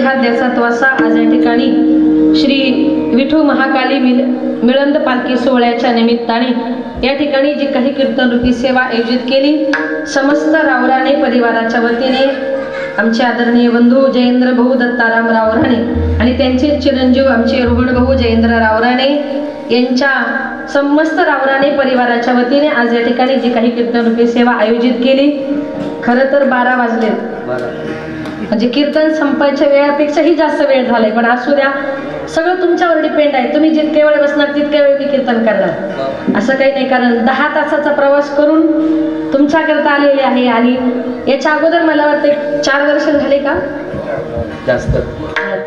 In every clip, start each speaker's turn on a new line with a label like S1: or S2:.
S1: देहाद्याचा त्वासा आज या ठिकाणी श्री विठू महाकाली मिळंद पालखी सोहळ्याच्या निमित्ताने या ठिकाणी जी काही कीर्तन रूपी सेवा आयोजित केली, समस्त रावराणे परिवाराच्या वतीने आमचे आदरणीय बंधू जयेंद्र भाऊ दत्ताराम रावराणे आणि त्यांचे चिरंजीव आमचे रोहन भाऊ जयेंद्र रावराणे यांच्या समस्त रावराणे परिवाराच्या वतीने आज या ठिकाणी जी काही कीर्तन रूपी सेवा आयोजित केली, खरं तर 12 वाजलेत, म्हणजे कीर्तन संपायच्या वेळापेक्षाही जास्त वेळ झालाय, पण असू द्या, सगळं तुमच्यावर डिपेंड आहे. तुम्ही जितके वेळ बसणार तितके वेळ मी कीर्तन करणार, असं काही नाही. कारण 10 तासाचा प्रवास करून तुमच्याकरता आलेले आहे आणि याच्या अगोदर मला वाटतं 4 वर्ष झाले का,
S2: जास्त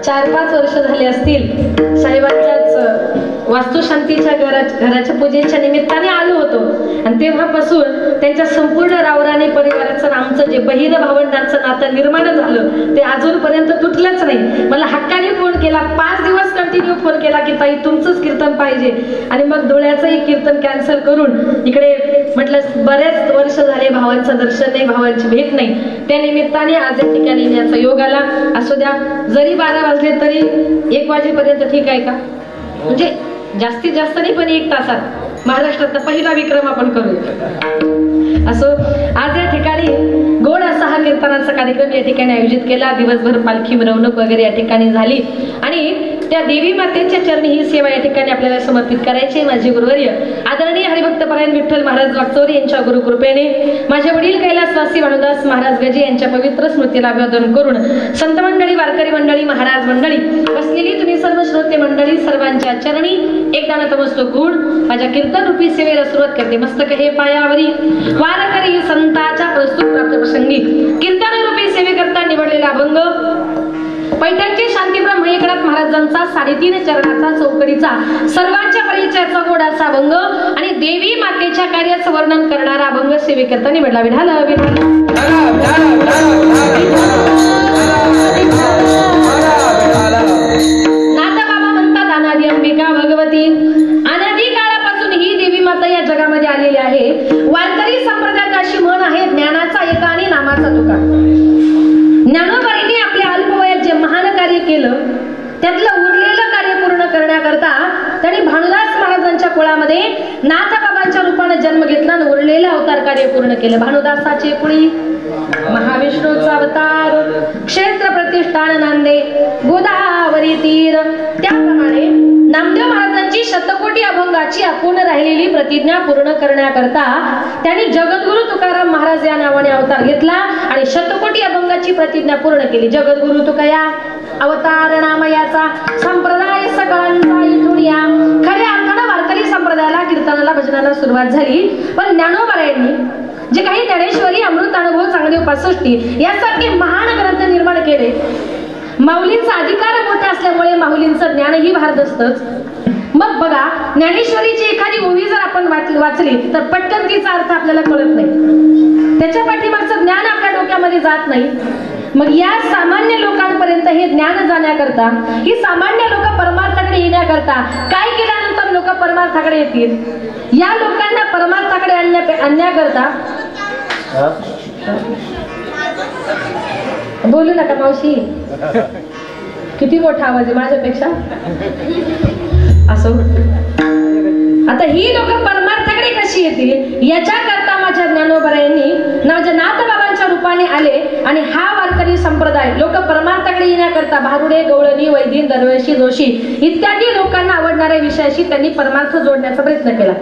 S1: 4-5 वर्ष झाले असतील. साहेबांच्याच वास्तुशांतीच्या घराच्या पूजेच्या निमित्ताने आलो होतो आणि तेव्हापासून त्यांच्या संपूर्ण रावराणे परिवाराचं आमचं जे बहीण भावंडांचं नातं निर्माण झालं ते अजूनपर्यंत तुटलंच नाही. मला हक्काने फोन केला, 5 दिवस कंटिन्यू फोन केला की ताई तुमचंच कीर्तन पाहिजे, आणि मग डोळ्याचंही कीर्तन कॅन्सल करून इकडे म्हटलं बरेच वर्ष झाले भावांचं दर्शन नाही, भावांची भेट नाही, त्या निमित्ताने आज या ठिकाणी याचा योग आला. असू द्या, जरी 12 वाजले तरी 1 वाजेपर्यंत ठीक आहे का, म्हणजे जास्तीत जास्त नाही पण 1 तासात महाराष्ट्रातला पहिला विक्रम आपण करूया. असो, आज या ठिकाणी गोड असा हा कीर्तनाचा कार्यक्रम या ठिकाणी आयोजित केला. दिवसभर पालखी मिरवणूक वगैरे या ठिकाणी झाली आणि त्या देवी मातेच्या चरणी ही सेवा या ठिकाणी आपल्याला समर्पित करायची. माझे गुरुवर्य आदरणीय हरिभक्तपरायण विठ्ठल महाराज वागचौरे यांच्या गुरुकृपेने माझे वडील कैलासवासी भानुदास महाराज गजे यांच्या पवित्र स्मृतीला अभिवादन करून संत मंडळी, वारकरी मंडळी, महाराज मंडळी, बसलेली तुम्ही सर्व श्रोते मंडळी, सर्वांच्या चरणी एकदा नतमस्तक होऊन माझ्या कीर्तन रूपी सेवेला सुरुवात करते. मस्तक हे पायावरी वारकरी संतांच्या प्रस्तुत प्राप्त प्रसंगी कीर्तन रूपी सेवेकरता निवडलेला अभंग पैठणचे शांतीब्रह्म एकनाथ महाराजांचा 3.5 चरणाचा चौकडीचा सर्वांच्या परिचयाचा गोडाचा अभंग आणि देवी मातेच्या कार्याचं वर्णन करणारा अभंग सेवेकरता निवडला. विठाल नाथ बाबा म्हणतात अनादी अंबिका भगवती, अनादी काळापासून ही देवी माता या जगामध्ये आलेली आहे. वारकरी संप्रदायात अशी म्हण आहे, ज्ञानाचा एका आणि नामाचा तुका. ज्ञानोबाईंनी आपल्या अल्पवयात जे महान कार्य केलं त्यातलं उरलेलं कार्य पूर्ण करण्याकरता त्यांनी भानुदास महाराजांच्या कुळामध्ये नाथबाबांच्या रूपाने जन्म घेतला आणि उरलेलं अवतार कार्य पूर्ण केलं. भानुदासाचे कुळी महाविष्णूचा अवतार, क्षेत्र प्रतिष्ठान नांदे, गोदावरी तीर. त्याप्रमाणे नामदेव महाराजांची शतकोटी अभंगाची अपूर्ण राहिलेली प्रतिज्ञा पूर्ण करण्याकरता त्यांनी जगद्गुरु तुकाराम महाराज या नावाने अवतार घेतला आणि शतकोटी अभंगाची प्रतिज्ञा पूर्ण केली. जगद्गुरु तुकया अवतार नामयाचा संप्रदाय सगळ्यांचा इथून या. खऱ्या अर्थानं वारकरी संप्रदायाला, कीर्तनाला, भजनाला सुरुवात झाली, पण ज्ञानोबायांनी जे काही ज्ञानेश्वरी, अमृत अनुभव, चांगदेव 65 यासारखे महान ग्रंथ निर्माण केले. माऊलींचा अधिकार मोठा असल्यामुळे माऊलींचं ज्ञानही भारत असतंच. मग बघा, ज्ञानेश्वरीची एखादी ओवी जर आपण वाचली तर पटकन तिचा अर्थ आपल्याला कळत नाही, त्याच्या पाठीमागचं ज्ञान आपल्या डोक्यामध्ये जात नाही. मग या सामान्य लोकांपर्यंत हे ज्ञान जाण्याकरता, ही सामान्य लोक परमार्थाकडे येण्याकरता काय केल्यानंतर लोक परमार्थाकडे येतील, या लोकांना परमार्थाकडे आणण्याकरता बोलू नका मावशी, किती मोठा आवाज आहे माझ्यापेक्षा. असं आता ही लोक परमार्थाकडे कशी येतील याच्याकरता माझ्या ज्ञानोबायांनी माझ्या नाथबाबांच्या रूपाने आले आणि हा वारकरी संप्रदाय लोक परमार्थाकडे येण्याकरता भारुडे, गवळणी, वैदिन, दरवेशी, जोशी इत्यादी लोकांना आवडणाऱ्या विषयाशी त्यांनी परमार्थ जोडण्याचा प्रयत्न केला.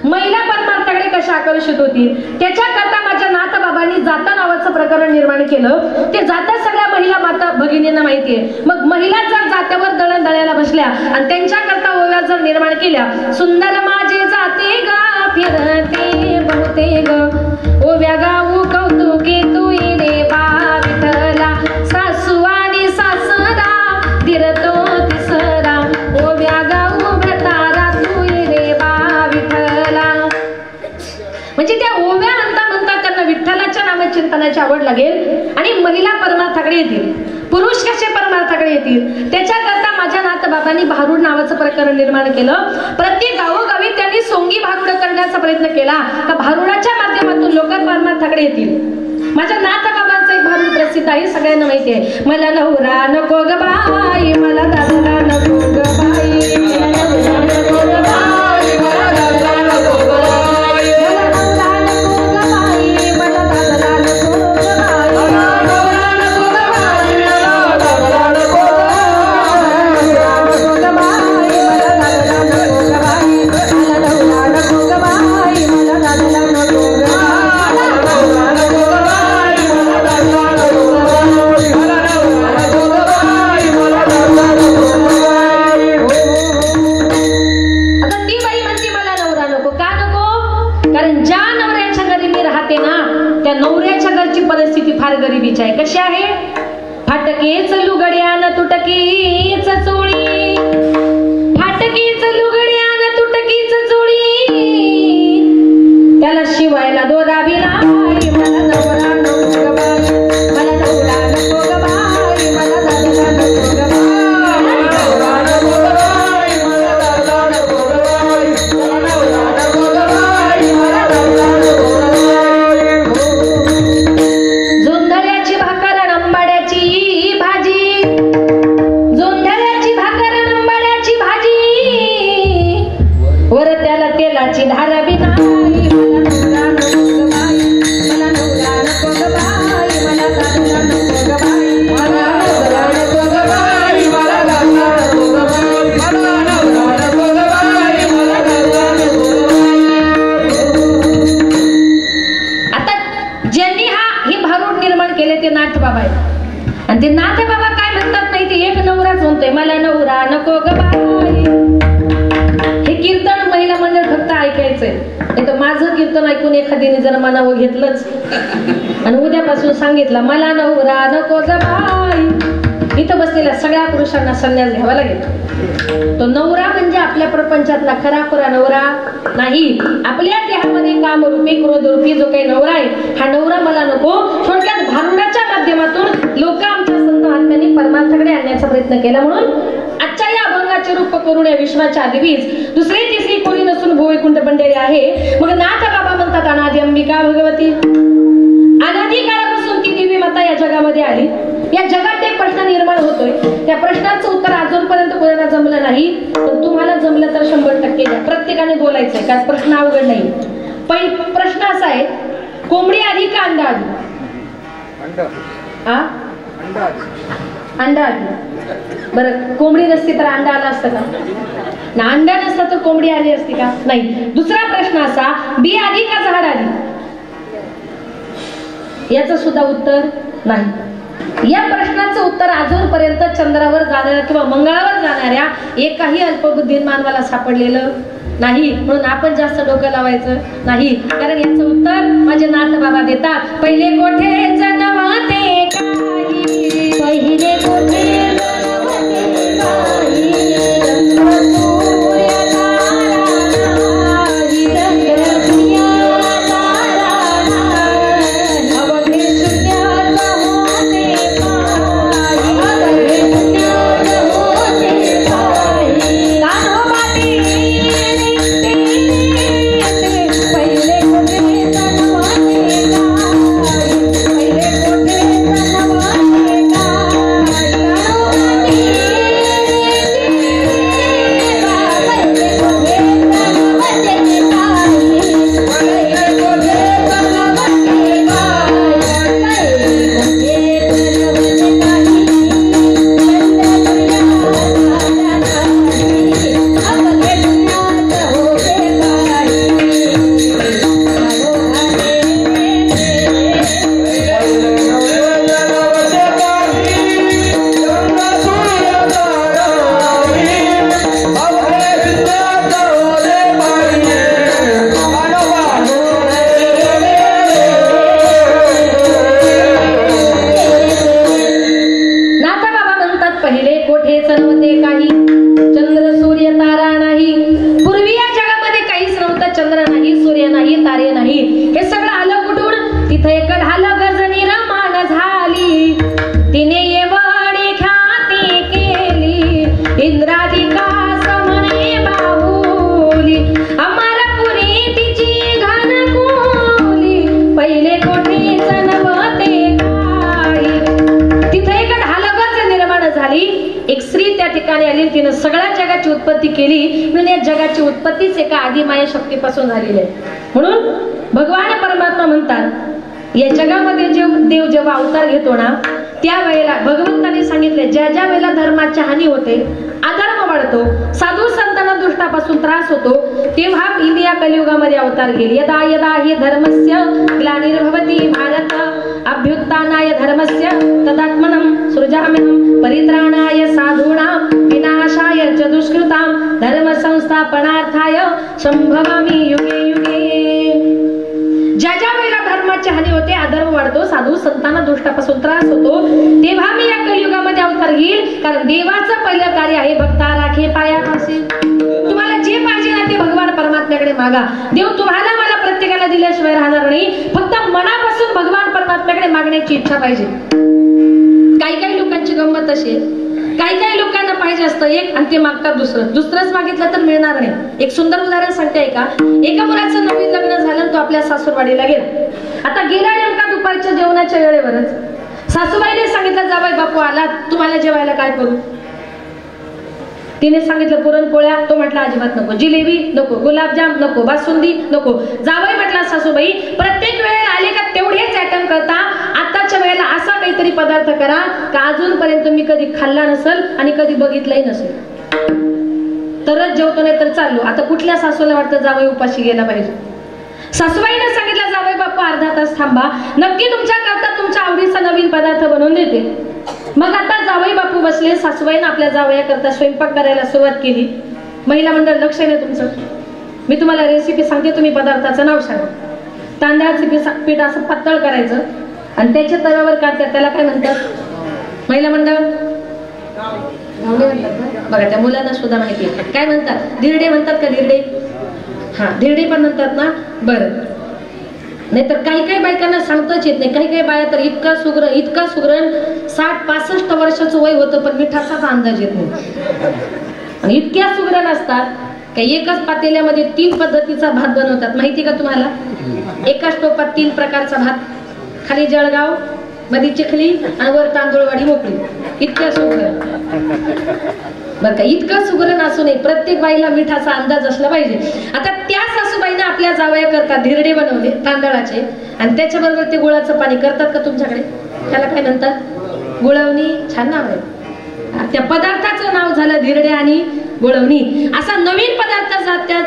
S1: महिला परमार्थाकडे कशा आकर्षित होतील त्याच्याकरता माझ्या नाथबाबांनी जाता नावाचं प्रकरण निर्माण केलं. ते जाता सगळ्या महिला माता भगिनींना माहितीये. मग महिला जर जात्यावर दळण दळायला बसल्या आणि त्यांच्याकरता ओव्या जर निर्माण केल्या, सुंदर माझे जाते गा फिरते बहुते ग ओव्या गाऊ कौतुके तू येणे बा विठ्ठला, सासू आणि सासरा दिरतो तिसरा ओव्या गाऊ भतारा तू येणे बा विठ्ठला. म्हणजे त्या ओव्या म्हणता त्यांना विठ्ठलाच्या नामचिंतनाची आवड लागेल आणि महिला परमार्थाकडे येतील. पुरुष कसे परमार्थाकडे येतील त्याच्याकरता माझ्या नाथबाबांनी भारुड नावाचं प्रकरण निर्माण केलं. प्रत्येक गावोगावी त्यांनी सोंगी भारुड करण्याचा प्रयत्न केला का भारुडाच्या माध्यमातून लोक परमार्थाकडे येतील. माझ्या नाथबाबांचा एक भारुड प्रसिद्ध आहे, सगळ्यांना माहिती आहे. मला नवरा नको ग बाई, मला दादा नको ग बाई, मला नवरा नको ग बाई, मला दादा नको ग बाई, मला नवरा नको ग बाई, मला दादा नको ग बाई, मला नवरा नको ग बाई, मला दादा नको ग बाई, मला दादा नको ग बाई, मला नवरा नको ग बाई, मला दादा नको ग बाई. त्या नवऱ्याच्या घरची परिस्थिती फार गरिबीची आहे. कशी आहे? फाटकेच लुगड्यान तुटकीच चोळी, फाटकीच लुगड्यान तुटकीच चोळी, त्याला शिवायला दोरा बिनाई, मला नवरा नको ग बाई, मला नवरा नको ग बाई, मला दादा नको ग बाई, मला नवरा नको ग बाई, मला दादा नको ग बाई, मला नवरा नको ग बाई, मला दादा नको ग बाई. जोंधळ्याची भाकर अंबाड्याची भाजी, जोंधळ्याची भाकर अंबाड्याची भाजी, वर त्याला तेलाची धार बिनाई, मला नवरा नको ग बाई, मला नवरा नको ग बाई, मला दादा नको ग बाई, मला नवरा नको ग बाई, मला दादा नको ग बाई, मला नवरा नको ग बाई, मला दादा नको ग बाई. आता ज्यांनी ही भारूड निर्माण केले ते नाथ बाबा आहेत, आणि ते नाथ बाबा काय म्हणतात नाही, ते एक नवराच म्हणतोय, मला नवरा नको ग बाई. हे कीर्तन महिला मंडळ फक्त ऐकायचंय, नाही तर माझं कीर्तन ऐकून एखाद्याने जर मनावर घेतलंच आणि उद्यापासून सांगितलं मला नवरा नको ग बाई, इथं बसलेल्या सगळ्या पुरुषांना संन्यास घ्यावा लागेल. तो नवरा म्हणजे आपल्या प्रपंचातला खरा नवरा नाही, आपल्या देहामध्ये कामरूपी क्रोधरूपी जो काही नवरा आहे, हा नवरा मला नको. थोडक्यात भारुडाच्या माध्यमातून लोक आमच्या संत महात्म्यांनी परमार्थाकडे आणण्याचा प्रयत्न केला. म्हणून आजच्या या अभंगाचे रूप करून या विश्वाच्या आदिवीस दुसरी तिसरी कोणी नसून भुवैकुंठ पंढरी आहे. मग नाथ बाबा म्हणतात अनादी अंबिका भगवती, अनादी काळापासून ती देवी माता या जगामध्ये आली. या जगात एक प्रश्न निर्माण होतोय, त्या प्रश्नाचं उत्तर अजूनपर्यंत कोणाला जमलं नाही, पण तुम्हाला जमलं तर 100% द्या. प्रत्येकाने बोलायचंय, का प्रश्न अवघड नाही. प्रश्न असा आहे, कोंबडी आधी का अंडा आधी? अंडा आधी. बरं, कोंबडी नसती तर अंडा आला असतं का? ना, अंडा नसता तर कोंबडी आली असती का? नाही. दुसरा प्रश्न असा, बी आधी का झाड आधी? याचं सुद्धा उत्तर नाही. या प्रश्नाचं उत्तर अजूनपर्यंत चंद्रावर जाणाऱ्या किंवा मंगळावर जाणाऱ्या एकाही अल्पबुद्धीन मानवाला सापडलेलं नाही. म्हणून आपण जास्त डोकं लावायचं नाही, कारण याचं उत्तर माझे नाथ बाबा देतात. पहिले कोठेच नव्हते काही, पहिले कोठे आली, तिनं सगळ्या जगाची उत्पत्ती केली. म्हणून या जगाची उत्पत्तीच एका आदिमाया शक्तीपासून झालेली आहे. म्हणून भगवान परमात्मा म्हणतात या जगामध्ये देव जेव्हा अवतार घेतो ना, त्यावेळेला भगवंताने सांगितले ज्या ज्या वेळेला धर्माची हानी होते, अधर्म वाढतो, साधू संतांना दुष्टापासून त्रास होतो, तेव्हा इंडिया कलियुगामध्ये अवतार घेईल. यदा यदा हि धर्मस्य ग्लानिर्भवति भारत अभ्युत्थानाय धर्मस्य तदात्मनं सृजाम्यहं परित्राणाय साधूनां विनाशाय च दुष्कृतां धर्म संस्थापनार्थाय संभवामि युगे युगे. ज्या ज्या वेळेला धर्माची हानी होते, अधर्म वाढतो, साधू संतांना दुष्टापासून त्रास होतो, तेव्हा मी या कलियुगामध्ये अवतार घेईल. कारण देवाचं पहिलं कार्य आहे भक्ता राखे पायापाशी. तुम्हाला जे पाहिजे ना ते भगवान परमात्म्याकडे मागा. देव तुम्हाला मला प्रत्येकाला दिल्याशिवाय राहणार नाही. फक्त मनापासून भगवान परमात्म्याकडे मागण्याची इच्छा पाहिजे. काही काही लोकांची गंमत अशी आहे, काही काही लोकांना पाहिजे असतं एक आणि ते मागतात दुसरंच मागितलं तर मिळणार नाही. एक सुंदर उदाहरण सांगते ऐका. एका मुलाचं नवीन लग्न झालं, तो आपल्या सासूरवाडीला गेला. आता गेला नेमका दुपारच्या जेवणाच्या वेळेवरच सासूबाईने सांगितलं जावई बापू आला, तुम्हाला जेवायला काय करू? तिने सांगितलं पुरणपोळ्या. तो म्हटला अजिबात नको. जिलेबी नको, गुलाबजाम नको, बासुंदी नको. जावई म्हटला सासूबाई प्रत्येक वेळेला आले का तेवढेच आयटम करता, आताच्या वेळेला असा काहीतरी पदार्थ करा का अजूनपर्यंत मी कधी खाल्ला नसेल आणि कधी बघितलाही नसेल, तरच जेवतो, नाही तर चाललो. आता कुठल्या सासूला वाटतं जावई उपाशी गेला पाहिजे? सासूबाईने सांगितलं जावई बापू अर्धा तास थांबा, नक्की तुमच्या करता तुमच्या आवडीचा नवीन पदार्थ बनवून देते. मग आता जावई बापू बसले. सासूबाईने आपल्या जावया करता स्वयंपाक करायला सुरुवात केली. महिला मंडळ लक्ष आहे तुमचं. मी तुम्हाला रेसिपी सांगते, तुम्ही पदार्थाचं नाव सांगा. तांदळाचं पीठ असं पातळ करायचं आणि त्याच्या तव्यावर काढतात, त्याला काय म्हणतात? महिला मंडळ बघा, त्या मुलांना सुद्धा माहिती आहे. काय म्हणतात? धिरडे म्हणतात का? धिरडे, हा धिरडे पण म्हणतात ना. बरं, नाहीतर काही काही बायकांना सांगताच येत नाही. काही काही बाया तर इतका सुगरण 60-65 वर्षाचं वय होतं पण मिठाचाच अंदाज येत नाही. आणि इतक्या सुगरण असतात काही एकाच पातेल्यामध्ये 3 पद्धतीचा भात बनवतात. माहिती का तुम्हाला? एकाच टोपात 3 प्रकारचा भात, खाली जळगाव, मध्ये चिखली आणि वर तांदूळवाडी मोकळी. इतक्या सुगरण बरं का. इतकं सुगरण असू नये, प्रत्येक बाईला मिठाचा अंदाज असला पाहिजे. आता त्या सासूबाईने आपल्या जावया करता धिरडे बनवले तांदळाचे आणि त्याच्याबरोबर ते गुळाचं पाणी करतात का तुमच्याकडे? त्याला काय म्हणतात? गुळवणी. छान नाव आहे. त्या पदार्थाचं नाव झालं धिरडे आणि गुळवणी. असा नवीन पदार्थ त्या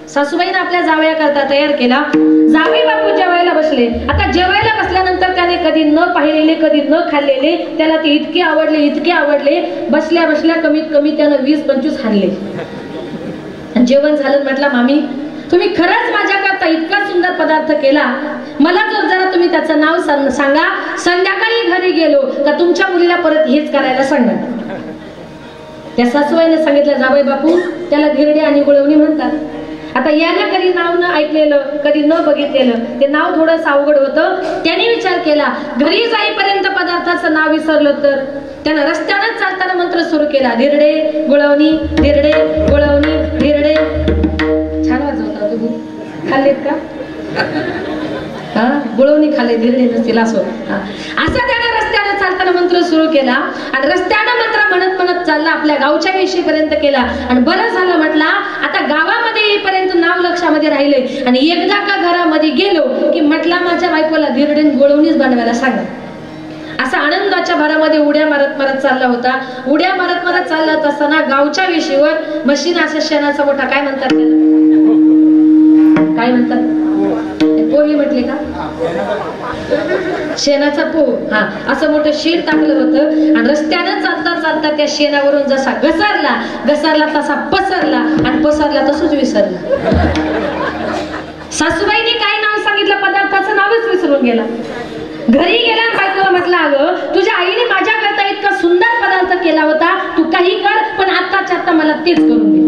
S1: सासूबाईने आपल्या जावया करता तयार केला. जावई बापू जेवायला बसले. आता जेवायला बसल्यानंतर त्याने कधी न पाहिलेले, कधी न खाल्लेले, त्याला ते इतके आवडले. बसल्या बसल्या कमीत कमी त्यानं 20-25 हाणले. जेवण झालं. म्हटलं मामी तुम्ही खरंच माझ्याकरता इतका सुंदर पदार्थ केला, मला जरा तुम्ही त्याचं नाव सांगा. संध्याकाळी घरी गेलो का तुमच्या मुलीला परत हेच करायला सांगा. त्या सासूबाईने सांगितलं जावई बापू त्याला धिरडे आणि गुळवणी म्हणतात. आता याला कधी नाव न ऐकलेलं, कधी न बघितलेलं, ते नाव थोडंसं अवघड होतं. त्याने विचार केला घरी जाईपर्यंत पदार्थाचं नाव विसरलं तर त्यानं रस्त्यानंच चालताना मंत्र सुरू केला. धिरडे गुळवणी, धिरडे गुळवणी, धिरडे. छान वाजवता तुम्ही. खाल्लेत का? हा, गुळवणी खाल्ले, धिरडे नसतील असो. असा त्यानं रस्त्यानं चालताना मंत्र सुरू केला आणि रस्त्यानं मंत्र म्हणत चालला. आपल्या गावच्या वेशीपर्यंत केला आणि बरं झालं म्हटला आता गावामध्ये येईपर्यंत नाव लक्षामध्ये राहिले. आणि एकदा का घरामध्ये गेलो की म्हटला माझ्या बायकोला धिरडे गुळवणीच बनवायला सांगा. असा आनंदाच्या भरामध्ये उड्या मारत चालला होता. उड्या मारत चालला असताना गावच्या वेशीवर मशीन असं शेणाचा मोठा, काय म्हणतात त्याला? काय म्हणतात? पोहे म्हटले का? शेणाचा पोह. हा, असं मोठं शेण टाकलं होतं आणि रस्त्यानं चालता त्या शेणावरून जसा घसरला तसा पसरला आणि पसरला तसंच विसरला. सासूबाईने काय नाव सांगितलं पदार्थाचं नावच विसरून गेला. घरी गेला आणि बायकोला म्हटलं अगं तुझ्या आईने माझ्याकरता इतका सुंदर पदार्थ केला होता, तू काही कर पण आत्ता मला तेच करून दे.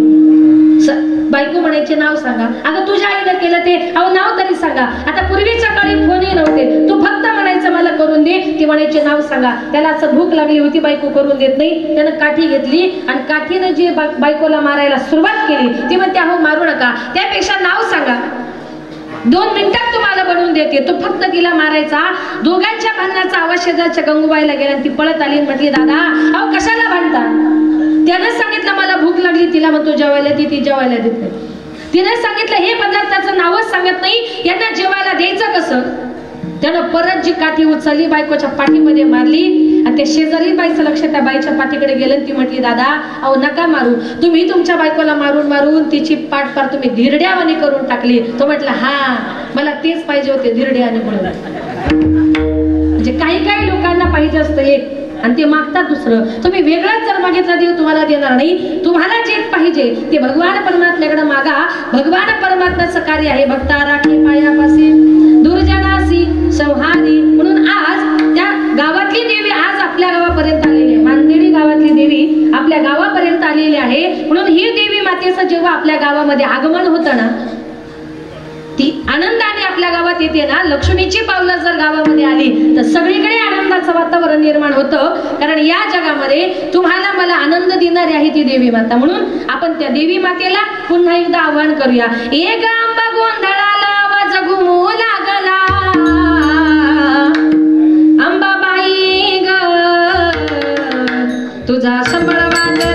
S1: बायको म्हणायचे नाव सांगा. अगं तुझ्या आईने केलं ते, अहो नाव तरी सांगा. आता पूर्वीच्या काळी फोनही नव्हते, तू फक्त म्हणायचं मला करून दे. ती म्हणायचे नाव सांगा. त्याला असं भूक लागली होती, बायको करून देत नाही. त्यानं काठी घेतली आणि काठीनं जी बायकोला मारायला सुरुवात केली ती म्हणते अहो मारू नका, त्यापेक्षा नाव सांगा, 2 मिनिटात तुम्हाला बनवून देते. तो फक्त तिला मारायचा. दोघांच्या भांडणाचा आवाज शेजारच्या गंगूबाईला गेला आणि ती पळत आली आणि म्हटली दादा अहो कशाला भांडता? त्यानं सांगितलं मला भूक लागली, तिला म्हणतो जेवायला ती जेवायला देत नाही. तिने सांगितलं हे पदार्थाचं नावच सांगत नाही, यांना जेवायला द्यायचं कसं. त्यानं परत जी काठी उचलली बायकोच्या पाठीमध्ये मारली आणि त्या शेजारी बाईचं लक्ष त्या बाईच्या पाठीकडे गेलं. ती म्हटली दादा अहो नका मारू, तुम्ही तुमच्या बायकोला मारून मारून तिची पाठ पार तुम्ही धिरड्यावानी करून टाकली. तो म्हटला हा मला तेच पाहिजे होते धिरड्यावानी म्हणून. म्हणजे काही लोकांना पाहिजे असतं एक आणि ते मागतात दुसरं. तुम्ही वेगळाच जर मागितला देव तुम्हाला देणार नाही. तुम्हाला जे पाहिजे ते भगवान परमात्म्याकडे मागा. भगवान परमात्म्याचं कार्य आहे भक्ता राखे पायापासी दुर्जनासी संहारी. म्हणून आज त्या गावातली देवी आज आपल्या गावापर्यंत आलेली आहे. मानदेवी गावातली देवी आपल्या गावापर्यंत आलेली आहे. म्हणून ही देवी मातेचं जेव्हा आपल्या गावामध्ये आगमन होतं ना, ती आनंदाने आपल्या गावात येते ना. लक्ष्मीची पावलं जर गावामध्ये आली तर सगळीकडे आनंदाचं वातावरण निर्माण होतं. कारण या जगामध्ये तुम्हाला मला आनंद देणारी आहे ती देवी माता. म्हणून आपण त्या देवी मातेला पुन्हा एकदा आवाहन करूया. एक आंबा गोंधळाला आवाज घुमू लागला, अंबाबाई ग तुझा संबळ वाजला.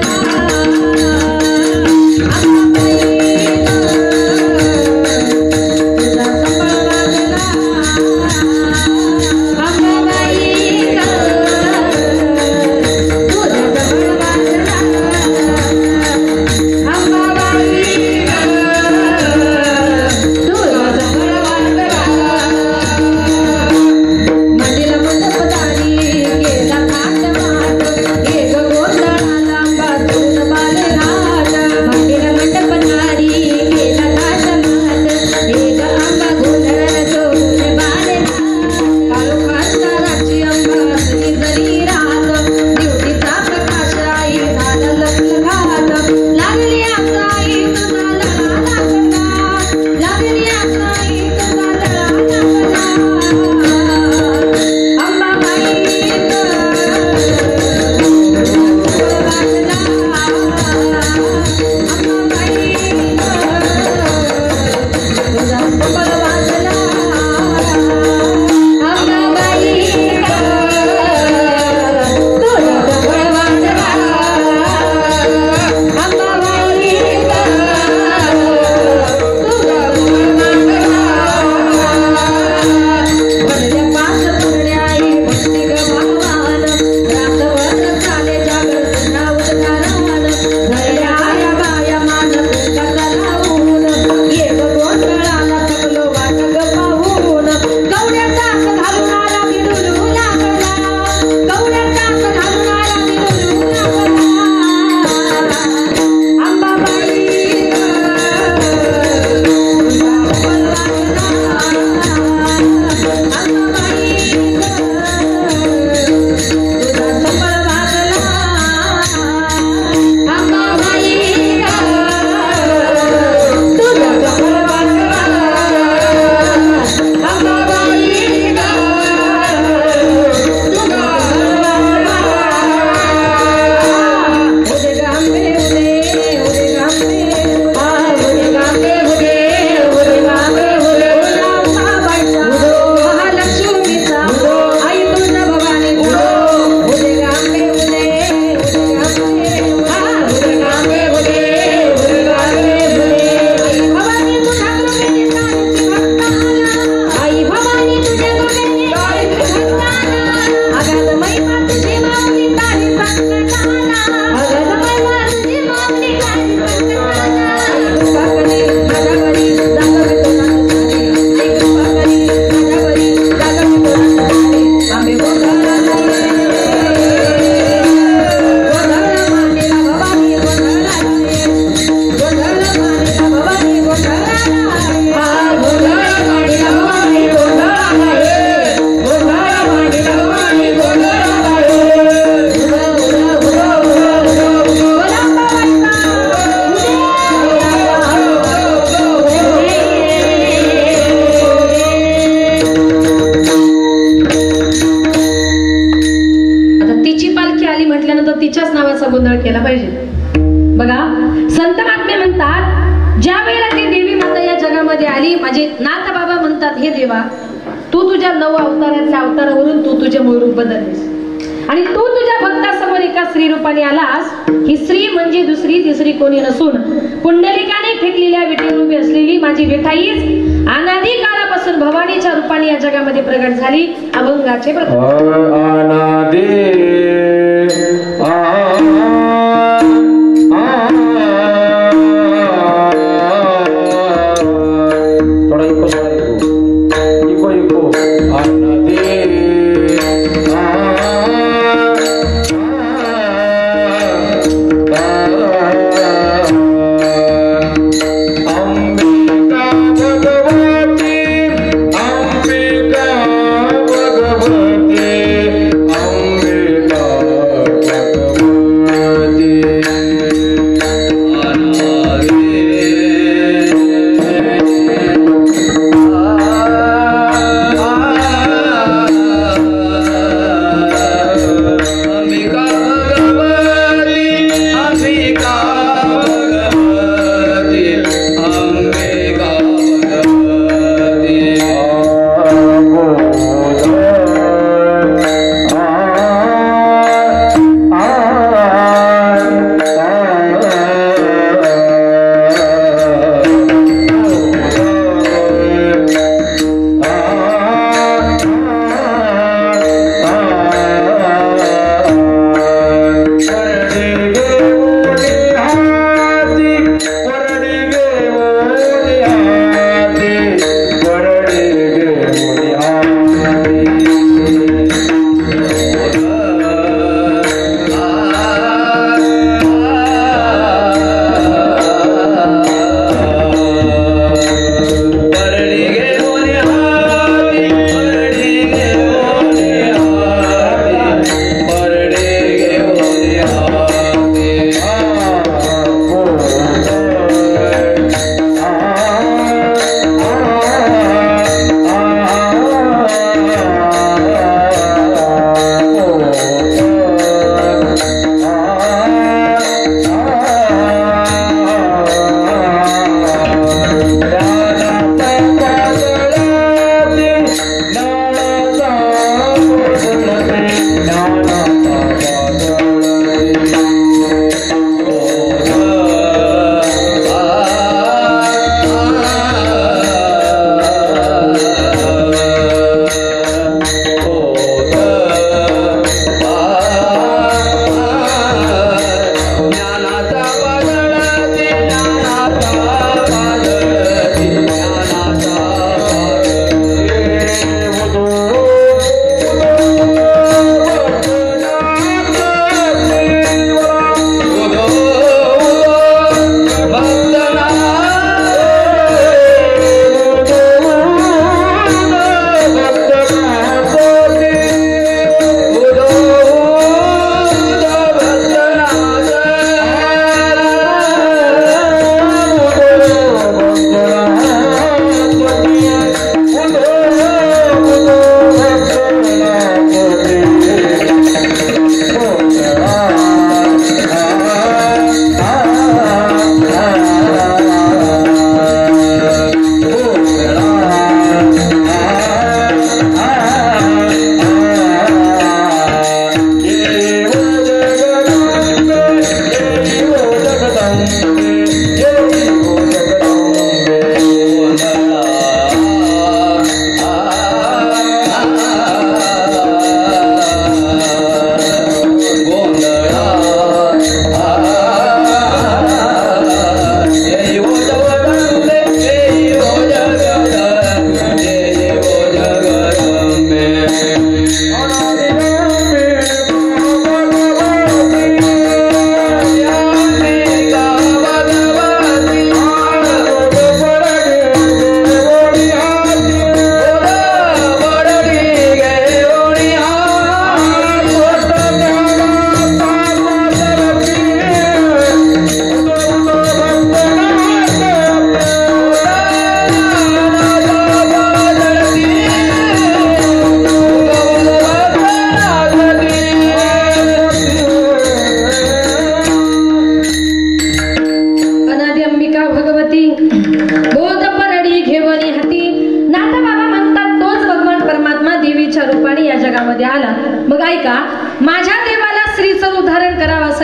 S2: गोंधळ केला पाहिजे. बघा संत महात्मे म्हणतात ज्या वेळेला ती देवी माता या जगामध्ये आली, माझे नाथ बाबा म्हणतात हे देवा तू तुझ्या 9 अवतारातल्या अवतारावरून तू तुझे मूळ रूप बदललीस आणि तू तुझ्या भक्तासमोर एका स्त्री विटी रूपाने आलास, ही स्त्री म्हणजे दुसरी तिसरी कोणी नसून पुंडलिकाने फेकलेल्या विटी रूपी असलेली माझी विठाईच अनादी काळापासून भवानीच्या रूपाने या जगामध्ये प्रगट झाली. अभंगाचे प्रथम
S3: अंबिका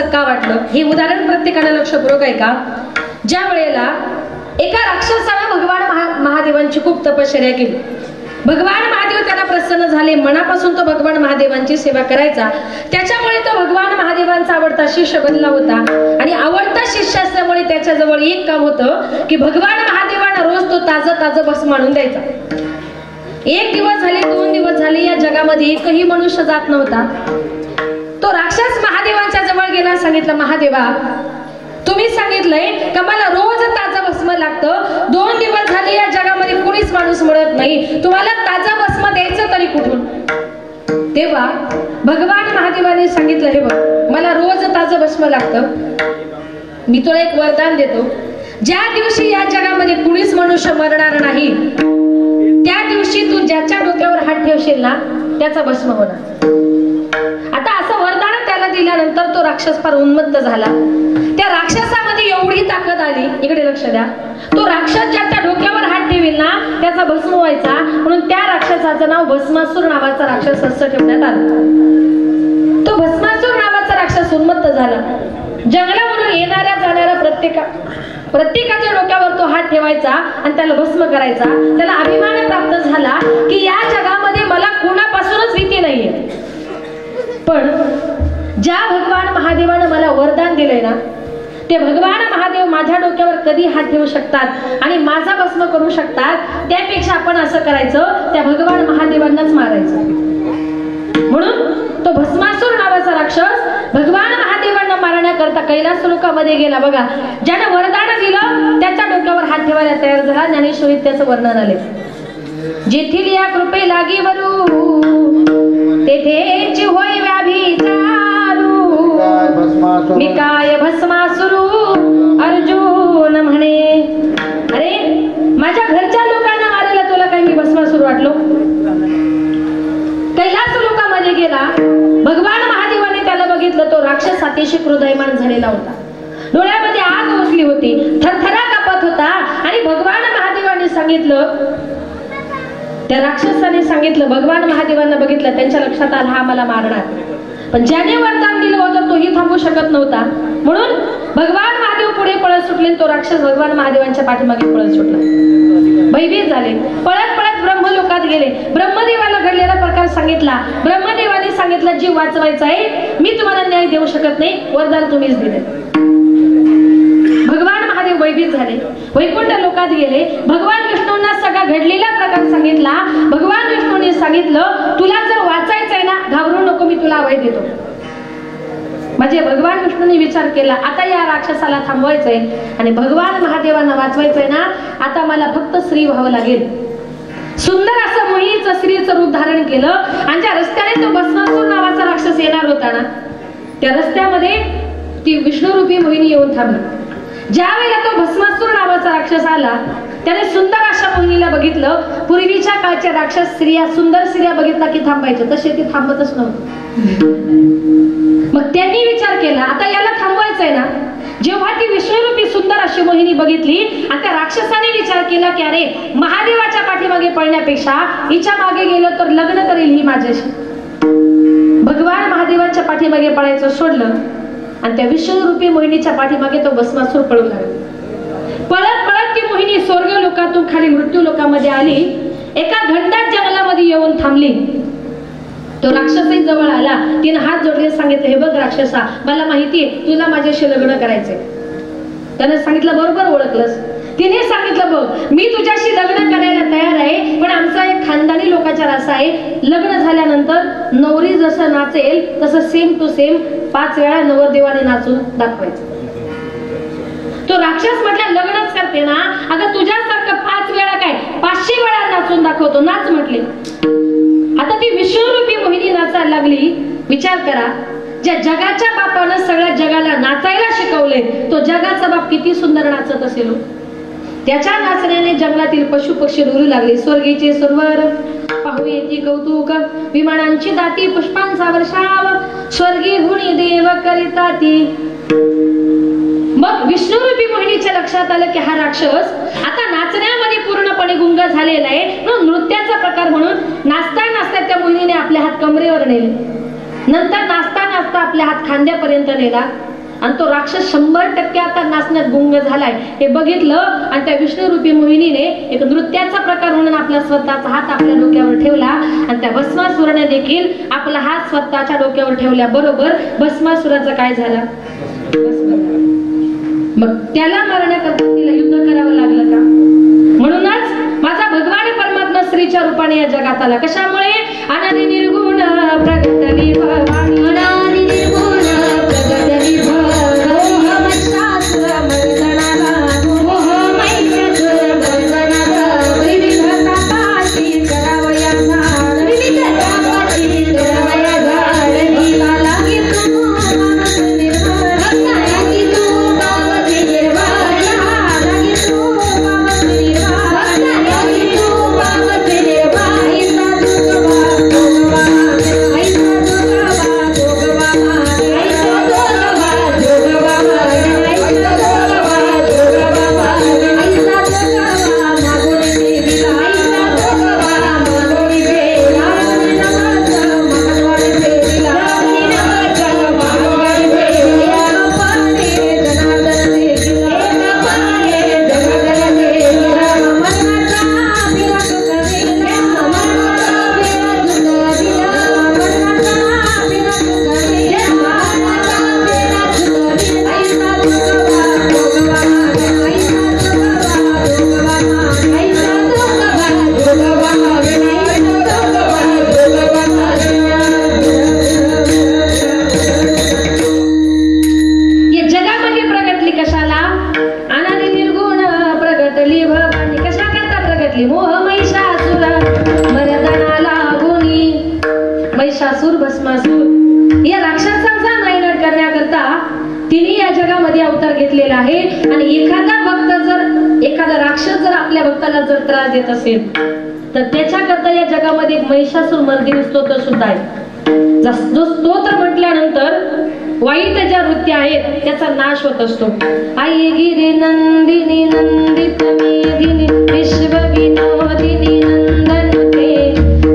S2: असं का वाटलं? हे उदाहरण प्रत्येकाला लक्षपूर्वक आहे का? ज्या वेळेला एका राक्षसाने भगवान महादेवांची खूप तपश्चर्या केली, भगवान महादेव त्याला प्रसन्न झाले, मनापासून तो भगवान महादेवांची सेवा करायचा, त्याच्यामुळे तो भगवान महादेवांचा आवडता शिष्य बनला होता. आणि आवडता शिष्य असल्यामुळे त्याच्याजवळ एक काम होतं की भगवान महादेवांना रोज तो ताजं ताजं भस्म आणून द्यायचा. एक दिवस झाले, 2 दिवस झाले, या जगामध्ये एकही मनुष्य जात नव्हता. तो राक्षस महादेवांच्या जवळ गेला, सांगितलं, महादेवा तुम्ही सांगितलंय का मला रोज ताजं भस्म लागतं, 2 दिवस झाले या जगामध्ये कुणीच माणूस मिळत नाही, तुम्हाला ताजं भस्म द्यायचं तरी कुठून? तेव्हा भगवान महादेवाने सांगितलं, हे बघ मला रोज ताजं भस्म लागतं, मी तुला एक वरदान देतो, ज्या दिवशी या जगामध्ये कुणीच मनुष्य मरणार नाही त्या दिवशी तू ज्याच्या डोक्यावर हात ठेवशील ना त्याचा भस्म होणार. आता असं वरदान त्याला दिल्यानंतर तो राक्षस फार उन्मत्त झाला. त्या राक्षसामध्ये एवढी ताकद आली, इकडे लक्ष द्या, तो राक्षस ज्याच्या डोक्यावर हात ठेवेल ना त्याचा भस्म व्हायचा, म्हणून त्या राक्षसाचं नाव भस्मासूर नावाचा राक्षस असं ठेवण्यात आलं. तो भस्मासूर नावाचा राक्षस उन्मत्त झाला. जंगलावरून येणाऱ्या जाणाऱ्या प्रत्येकाच्या डोक्यावर तो हात ठेवायचा आणि त्याला भस्म करायचा. त्याला अभिमान प्राप्त झाला की या जगामध्ये मला कुणापासूनच भीती नाहीये. पण ज्या भगवान महादेवानं मला वरदान दिलंय ना ते भगवान महादेव माझ्या डोक्यावर कधी हात ठेवू शकतात आणि माझा भस्म करू शकतात, त्यापेक्षा आपण असं करायचं, त्या भगवान महादेवांनाच मारायचं. म्हणून तो भस्मासूर नावाचा राक्षस भगवान महादेवांना मारण्याकरता कैलास लोकामध्ये गेला. बघा, ज्याने वरदान दिलं त्याच्या डोक्यावर हात ठेवायला तयार झाला. ज्ञानेश्वरीत त्याचं वर्णन आले, जेथील या कृपे लागी वरू तेथेची होय व्याभिचारू, मी काय भस्मासुरू अर्जुन म्हणे. अरे माझ्या घरच्या लोकांना मारायला तुला काय मी भस्मासुरू वाटलो? कैलास लोकांमध्ये गेला, भगवान महादेवाने त्याला बघितलं, तो राक्षस अतिशय क्रोधायमान झालेला होता, डोळ्यामध्ये आग बसली होती, थरथरा कापत होता. आणि भगवान महादेवाने सांगितलं, त्या राक्षसाने सांगितलं, भगवान महादेवांना बघितलं, त्यांच्या लक्षात आलं हा मला मारणार. पण ज्याने वरदान दिलं होतं तोही थांबू शकत नव्हता, म्हणून भगवान महादेव पुढे पळत सुटले. तो राक्षस भगवान महादेवांच्या पाठीमागे पळत सुटला. भयभीत झाले, पळत पळत ब्रह्मलोकात गेले. ब्रह्मदेवाला घडलेला प्रकार सांगितला. ब्रह्मदेवाने सांगितलं, जीव वाचवायचा आहे, मी तुम्हाला न्याय देऊ शकत नाही, वरदान तुम्हीच दिले. भगवान महादेव भयभीत झाले, वैकुंठ लोकात गेले. भगवान विष्णूंना सगळा घडलेला प्रकार सांगितला. भगवान विष्णूने सांगितलं, तुला जर वाचायचंय ना घाबरू नको, मी तुला अभय देतो. म्हणजे भगवान विष्णूने विचार केला, आता या राक्षसाला थांबवायचंय आणि भगवान महादेवांना वाचवायचंय ना, आता मला फक्त स्त्री व्हावं लागेल. सुंदर असं मोहिनीचं स्त्रीचं रूप धारण केलं आणि ज्या रस्त्याने तो भस्मासूर नावाचा राक्षस येणार होता ना त्या रस्त्यामध्ये ती विष्णुरूपी मोहिनी येऊन थांबली. ज्या वेळेला तो भस्मासूर नावाचा राक्षस आला त्याने सुंदर अशा मोहिनीला बघितलं. पूर्वीच्या काळच्या राक्षस स्त्रिया सुंदर स्त्रिया बघितला की थांबायचं, तसे ती थांबतच नव्हती. मग त्यांनी विचार केला, आता याला थांबवायचंय ना. जेव्हा ती विष्णुरूपी सुंदर अशी मोहिनी बघितली आणि त्या राक्षसाने विचार केला की अरे महादेवाच्या पाठीमागे पळण्यापेक्षा हिच्या मागे गेलं तर लग्न करेल ही माझ्याशी. भगवान महादेवाच्या पाठीमागे पळायचं सोडलं आणि त्या विष्णुरूपी मोहिनीच्या पाठीमागे तो भस्मासूर पळू लागला. पळत पळत ती मोहिनी स्वर्ग लोकातून खाली मृत्यू लोकामध्ये आली. एका घनदाट जंगलामध्ये येऊन थांबली. तो राक्षसही जवळ आला. तिने हात जोडले, सांगितले, हे बघ राक्षसा, मला माहितीये तुला माझ्याशी लग्न करायचंय. त्याने सांगितलं, बरोबर ओळखलंस. तिने सांगितलं, बघ मी तुझ्याशी लग्न करायला तयार आहे, पण आमचा एक खानदानी लोकाचार असा आहे, लग्न झाल्यानंतर नवरी जसं नाचेल तसं सेम टू सेम 5 वेळा नवरदेवाने नाचून दाखवायचं. तो राक्षस म्हटला, लग्नच करते ना, अगं तुझ्यासारखं 5 वेळा काय 500 वेळा नाचून दाखवतो, नाच म्हटले. आता ती विष्णुरूपी मोहिनी नाचायला लागली. विचार करा, ज्या जगाच्या बापानं सगळ्या जगाला नाचायला शिकवले तो जगाचा बाप किती सुंदर नाचत असेल. त्याच्या नाचण्याने जंगलातील पशु पक्षी डोलू लागले. स्वर्गीचे सुरवर पाहू येती कौतुक, विमानांची दाटी पुष्पांचा वर्षाव, स्वर्गी हुणी देव करिता ती. मग विष्णुरूपी मोहिनीच्या लक्षात आलं की हा राक्षस आता नाचण्यामध्ये पूर्णपणे गुंग झालेला आहे. नृत्याचा प्रकार म्हणून नाचता नाचता त्या मोहिनीने आपले हात कमरेवर नेले. नंतर नाचता नाचता आपले हात खांद्यापर्यंत नेला. आणि तो राक्षस 100% आता नाचण्यात गुंग झालाय हे बघितलं आणि त्या विष्णुरूपी मोहिनीने एक नृत्याचा प्रकार म्हणून आपला स्वतःचा हात आपल्या डोक्यावर ठेवला आणि त्या भस्मासुराने देखील आपला हात स्वतःच्या डोक्यावर ठेवल्याबरोबर भस्मासुराचं काय झालं? मग त्याला मारण्याकरता तिला युद्ध करावं लागलं का? म्हणूनच माझा भगवान परमात्मा स्त्रीच्या रूपाने या जगात आला. कशामुळे? अनादि निर्गुण प्रगटली भवानी, अनादि निर्गुण प्रगटली भवानी, मोहमय्यासुर मर्दनाला, मोहमय्यासुर मर्दनाला, विविध तापाची करावया झाड, विविध तापाची करावया झाड, नीला लागे तू मानस निर्भर, लागे तू बाबत निर्भर, लागे तू बाबत निर्भर, लागे तू बाबत निर्भर, ऐसा जोगवा महिषासुर भस्मासुर या राक्षसांचा नायनाट करण्याकरता तिने या जगामध्ये अवतार घेतलेला आहे. आणि एखादा भक्त जर एखादा राक्षस जर आपल्या भक्ताला जर त्रास देत असेल तर त्याच्याकरता या जगामध्ये एक महिषासुर मर्दिनी स्तोत्र सुद्धा आहे. जो स्तोत्र म्हटल्यानंतर वाईट ज्या वृत्ती आहेत त्याचा नाश होत असतो. आई गिरी नंदिनी नंदित मेदिनी विश्व विनोदिनी नंदनुते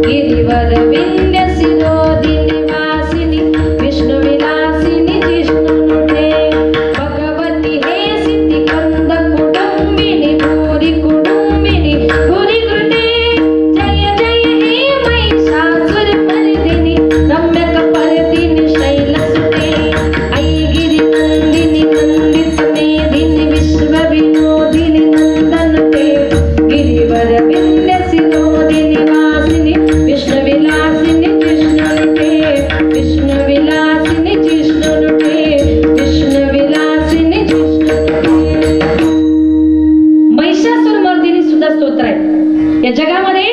S2: गिरिवर विंध्य शिरोदिनी वासिनी विष्णु विलासिनी जिष्णुनुते भगवती हे सिद्धी कंद कुटुंबिनी भूरी कुटुंबिनी भूरी कृते जय जय हे महिषासुर मर्दिनी रम्य कपर्दिनी शैलसुते आई गिरी नंदिनी नंदित मेदिनी विश्व विनोदिनी नंदनुते गिरिवर विंध्य शिरोदिनी वासिनी विष्णु विलासिनी जिष्णुनुते विष्णु विलासिनी जिष्णुनुते विष्णु विलासिनी जिष्णुनुते. महिषासुर मर्दिनी सुद्धा स्तोत्र आहे. या जगामध्ये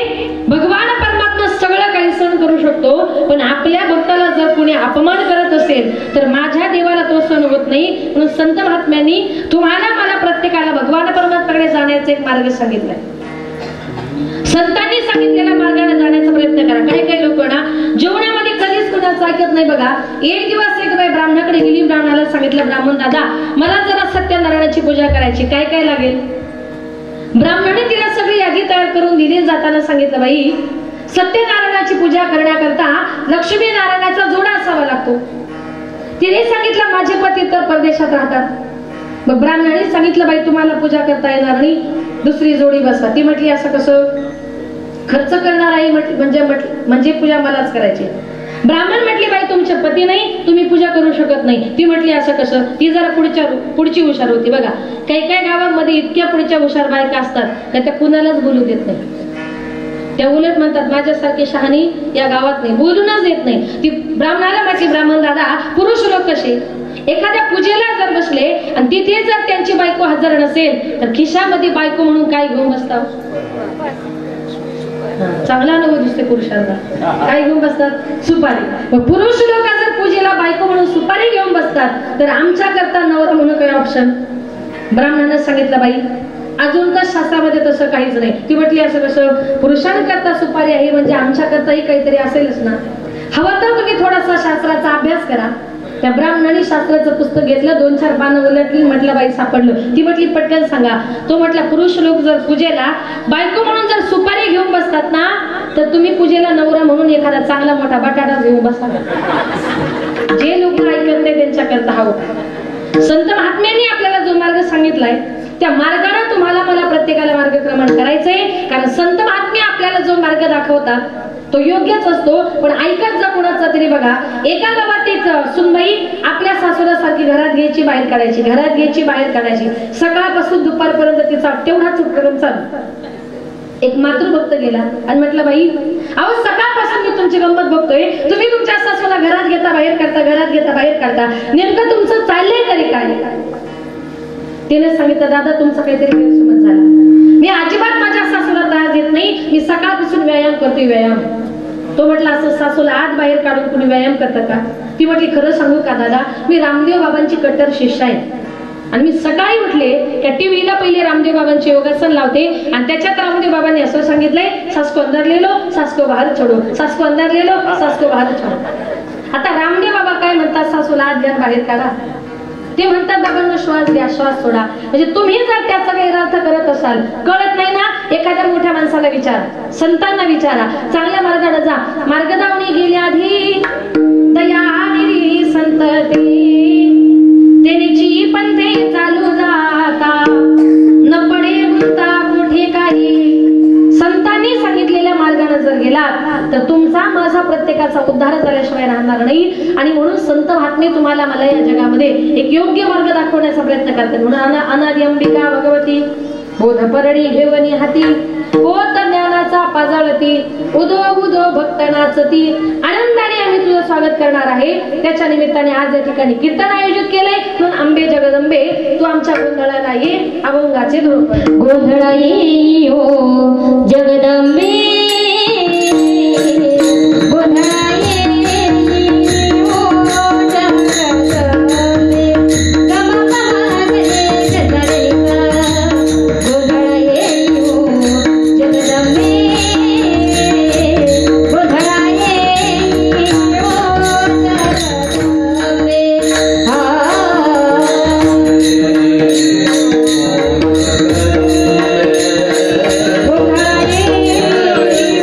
S2: भगवान परमात्मा सगळं काही सहन करू शकतो, पण आपल्या भक्ताला जर कोणी अपमान करत असेल तर माझ्या देवाला तो सहन होत नाही. म्हणून संत महात्म्यांनी तुम्हाला मला प्रत्येकाला भगवान परमात्म्याकडे जाण्याचा एक मार्ग सांगितलाय. संतांनी सांगितलेल्या मार्गाने जाण्याचा प्रयत्न करा. काही काही लोक ना जेवणामध्ये कधीच कोणाचं ऐकत नाही बघा. एक दिवस एक बाई ब्राह्मणाकडे गेली. ब्राह्मणाला सांगितलं, ब्राह्मण दादा मला जरा सत्यनारायणाची पूजा करायची, काय काय लागेल? ब्राह्मणाने तिला सगळी यादी तयार करून दिली. जाताना सांगितलं, बाई सत्यनारायणाची पूजा करण्याकरता लक्ष्मी नारायणाचा जोडा असावा लागतो. तिने सांगितलं, माझे पती तर परदेशात राहतात. मग ब्राह्मणाने सांगितलं, बाई तुम्हाला पूजा करता येणार नाही, दुसरी जोडी बसवा. ती म्हटली, असं कसं? खर्च करणार आहे म्हणजे पूजा मलाच करायची. ब्राह्मण म्हटली, बाई तुमचे पती नाही, तुम्ही पूजा करू शकत नाही. ती म्हटली, असं कसं? ती जरा पुढची हुशार होती बघा. काही काही गावांमध्ये इतक्या पुढच्या हुशार बायका असतात का त्या कुणालाच बोलू देत नाही. त्या उलट म्हणतात, माझ्यासारखी शहाणी या गावात नाही, बोलूनच देत नाही. ती ब्राह्मणाला म्हटली, ब्राह्मण दादा पुरुष लोक कसे एखाद्या पूजेला जर बसले आणि तिथे जर त्यांची बायको हजर नसेल तर खिशामध्ये बायको म्हणून काय घेऊन बसतात? चांगला अनुभव दिसते पुरुषांना. काय घेऊन बसतात? सुपारी. मग पुरुष लोक जर पूजेला बायको म्हणून सुपारी घेऊन बसतात तर आमच्या करता नवरा म्हणून काय ऑप्शन? ब्राह्मणाने सांगितलं, बाई अजून तर शास्त्रामध्ये तसं काहीच नाही. ती म्हटली, असं कसं? पुरुषांकरता सुपारी आहे म्हणजे आमच्या करताही काहीतरी असेलच ना. हवं तर तुम्ही थोडासा शास्त्राचा अभ्यास करा. त्या ब्राह्मणाने शास्त्राचं पुस्तक घेतलं, 2-4 पानं उलटली. म्हटलं, बाई सापडलं. ती म्हटली, पटकन सांगा. तो म्हटला, पुरुष लोक जर पूजेला बायको म्हणून जर सुपारी घेऊन बसतात ना तर तुम्ही पूजेला नवरा म्हणून एखादा चांगला मोठा बटाटा घेऊन बसा. जे लोक ऐकत नाही त्यांच्या करता हवं. संत महात्म्यांनी आपल्याला जो मार्ग सांगितलाय त्या मार्गाने तुम्हाला मला प्रत्येकाला मार्गक्रमण करायचंय. कारण संत महात्मे आपल्याला जो मार्ग दाखवतात तो योग्यच असतो. पण ऐकत जा कोणाचा तरी. बघा, एका गावात एक सुनबाई आपल्या सासूरासारखी घरात घ्यायची बाहेर काढायची, घरात घ्यायची बाहेर काढायची. सकाळपासून दुपारपर्यंत तिचा तेवढाच उपक्रम चालू. एक मातृभक्त गेला आणि म्हटलं, बाई अहो सकाळपासून मी तुमची गंमत बघतोय, तुम्ही तुमच्या सासूला घरात घेता बाहेर काढता, घरात घेता बाहेर काढता, नेमकं तुमचं चाललंय तरी काय? तिने सांगितलं, दादा तुमचा काहीतरी गैरसमज झाला. मी अजिबात माझ्या सासूला त्रास देत नाही, मी सकाळपासून व्यायाम करतोय, व्यायाम. तो म्हटला, असं सासूला आत बाहेर काढून कुणी व्यायाम करतं का? ती म्हटली, खरं सांगू का दादा, मी रामदेव बाबांची कट्टर शिष्य आहे आणि मी सकाळी उठले त्या टीव्हीला पहिले रामदेव बाबांचे योगासन लावते आणि त्याच्यात रामदेव बाबांनी असं सांगितलंय, सासको अंदर ले लो, सासको बाहेर छोडो, सासको अंदर ले लो, सासको बाहेर छोडो. आता रामदेव बाबा काय म्हणतात, सासूला आत घ्या बाहेर काढा. ते म्हणतात, बाबांना श्वास द्या, श्वास सोडा. म्हणजे तुम्ही जर त्याचा गैरअर्थ करत असाल, कळत नाही ना, एखाद्या मोठ्या माणसाला विचारा, संतांना विचारा, चांगल्या मार्गाने जा. मार्गदावणी गेल्या आधी दयानिरी संतती तेनेची पंथे चालू जाता न पडे गुंता मोठे काही. संतांनी सांगितलेल्या मार्गाने जर गेलात तर तुमचा माझा प्रत्येकाचा उद्धार झाल्याशिवाय राहणार नाही. आणि म्हणून संत महात्मे तुम्हाला मला या जगामध्ये एक योग्य मार्ग दाखवण्याचा प्रयत्न करतात. म्हणून अनादी अंबिका भगवती बोध परडी घेवनी हाती होत ज्ञानाचा पाजाळती उदो उदो भक्त नाचती. आनंदाने आम्ही तुझं स्वागत करणार आहे. त्याच्या निमित्ताने आज या ठिकाणी कीर्तन आयोजित केलंय. म्हणून अंबे जगदंबे तू आमच्या गोंधळाला ये, अभंगाचे धोरण
S1: गोंधळा ये हो जगदंबे, गोंधळा ये हो जगदंबे, गम पहारे गजरे गोंधळा ये हो जगदंबे, गोंधळा ये हो जगदंबे. गोंधळा ये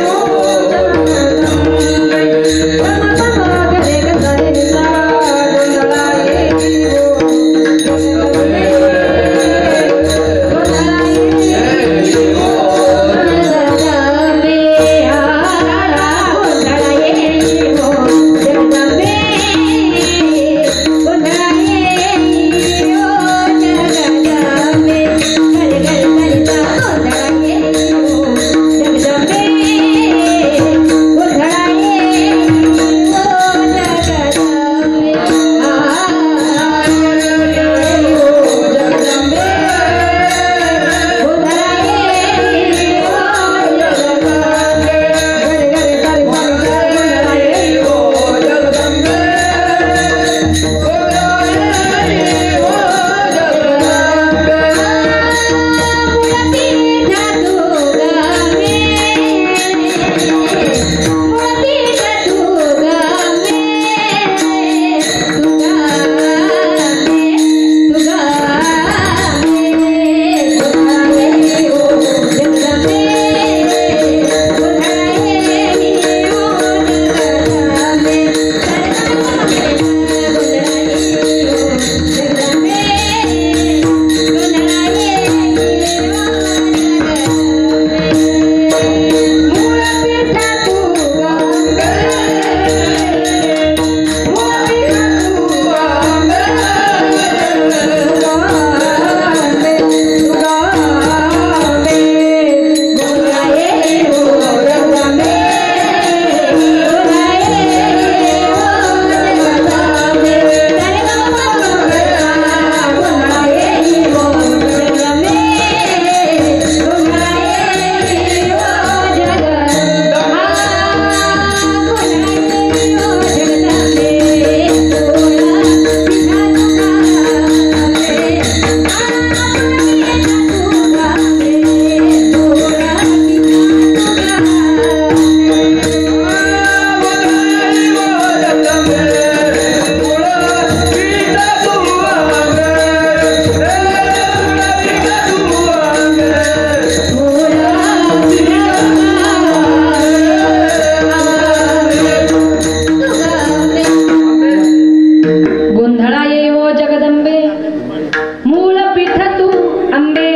S2: जगदंबे मूळ पीठ तू आंबे.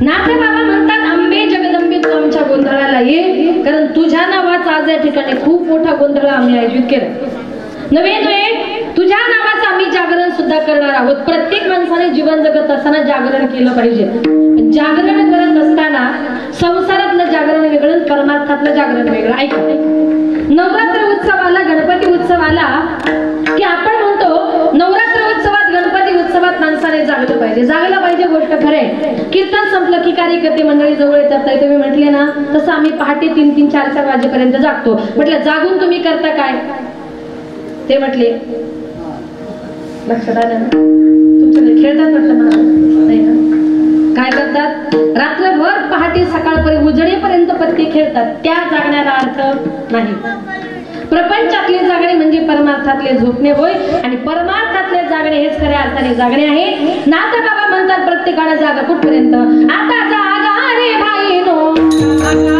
S2: नाथ बाबा म्हणतात आंबे जगदंबे तू आमच्या गोंधळाला ये, कारण तुझ्या नावाचा आज या ठिकाणी खूप मोठा गोंधळ आम्ही आयोजित केला. नव्हे तुझ्या नावाचं आम्ही जागरण सुद्धा करणार आहोत. प्रत्येक माणसाने जीवन जगत असताना जागरण केलं पाहिजे. जागरण करत असताना संसारातलं जागरण वेगळं, परमार्थातलं जागरण वेगळं. ऐका, नवरात्र उत्सवाला, गणपती उत्सवाला की आपण म्हणतो नवरात्र उत्सवात, गणपती उत्सवात माणसाने जागलं पाहिजे. जागलं पाहिजे गोष्ट खरे. कीर्तन संपलं की कार्यकर्ते मंडळी जवळ येतात. ताई तुम्ही म्हटले ना तसं आम्ही पहाटे 3-3, 4-4 वाजेपर्यंत जागतो. म्हटलं जागून तुम्ही करता काय? ते म्हटले लक्षात आलं ना, तुमच्याकडे खेळतात म्हटलं मला नाही ना. काय करतात? रात्रभर पहाटे सकाळपर्यंत उजळेपर्यंत पत्ते खेळतात. त्या जागण्याला अर्थ नाही. प्रपंचातले जागणे म्हणजे परमार्थातले झोपणे होय, आणि परमार्थातले जागणे हेच खऱ्या अर्थाने जागणे आहे. नाथ बाबा म्हणतात प्रत्येकाला जागा कुठपर्यंत? आता जागा रे भाईनो, आता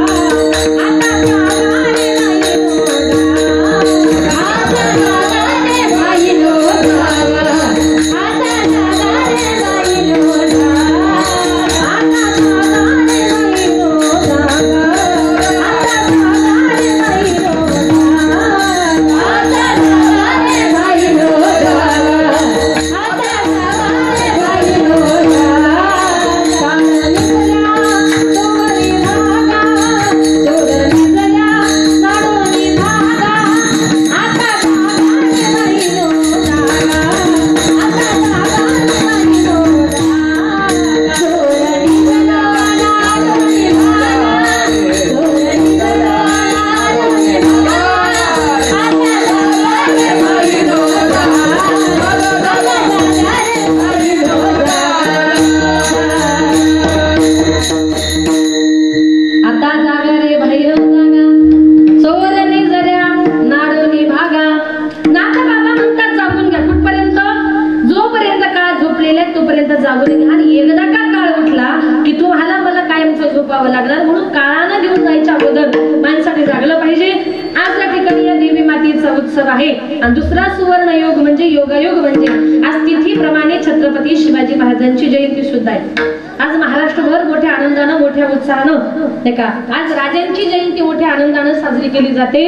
S2: लागणार. म्हणून काळानं घेऊन जायच्या अगोदर माणसाने जागलं पाहिजे. आज या ठिकाणी या देवी मातेचा उत्सव आहे. आणि दुसरा सुवर्ण योग म्हणजे योगायोग, म्हणजे आज तिथीप्रमाणे छत्रपती शिवाजी महाराजांची जयंती सुद्धा आहे. आज महाराष्ट्रभर मोठ्या आनंदानं, मोठ्या उत्साहानं नाही का आज राजांची जयंती मोठ्या आनंदानं साजरी केली जाते.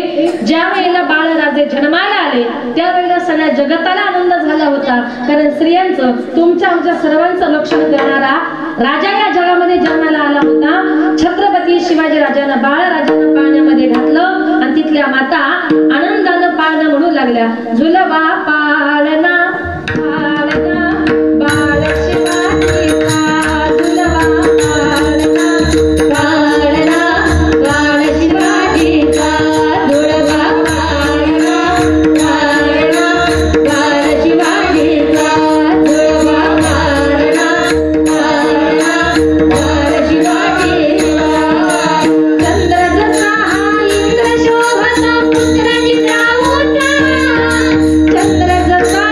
S2: ज्या वेळेला बाळराजे जन्माला आले त्यावेळेला सगळ्या जगताला आनंद झाला होता, कारण स्त्रियांचं, तुमच्या आमच्या सर्वांचं लक्षण करणारा राजा या जगामध्ये जन्माला आला होता. छत्रपती शिवाजी राजांना बाळराजांना पाळण्यामध्ये घातलं आणि तिथल्या माता आनंदानं पाळणं म्हणू लागल्या. झुलवा पाळणा पाळणा बाळ शिवाजी का, झुलवा पाळणा पाळणा बाळ शिवाजी का, झुलवा पाळणा पाळणा बाळ शिवाजी का, झुलवा पाळणा पाळणा बाळ शिवाजी का. चंद्र जसा इंद्र शोभता पुत्र जिजाऊचा, चंद्र जसा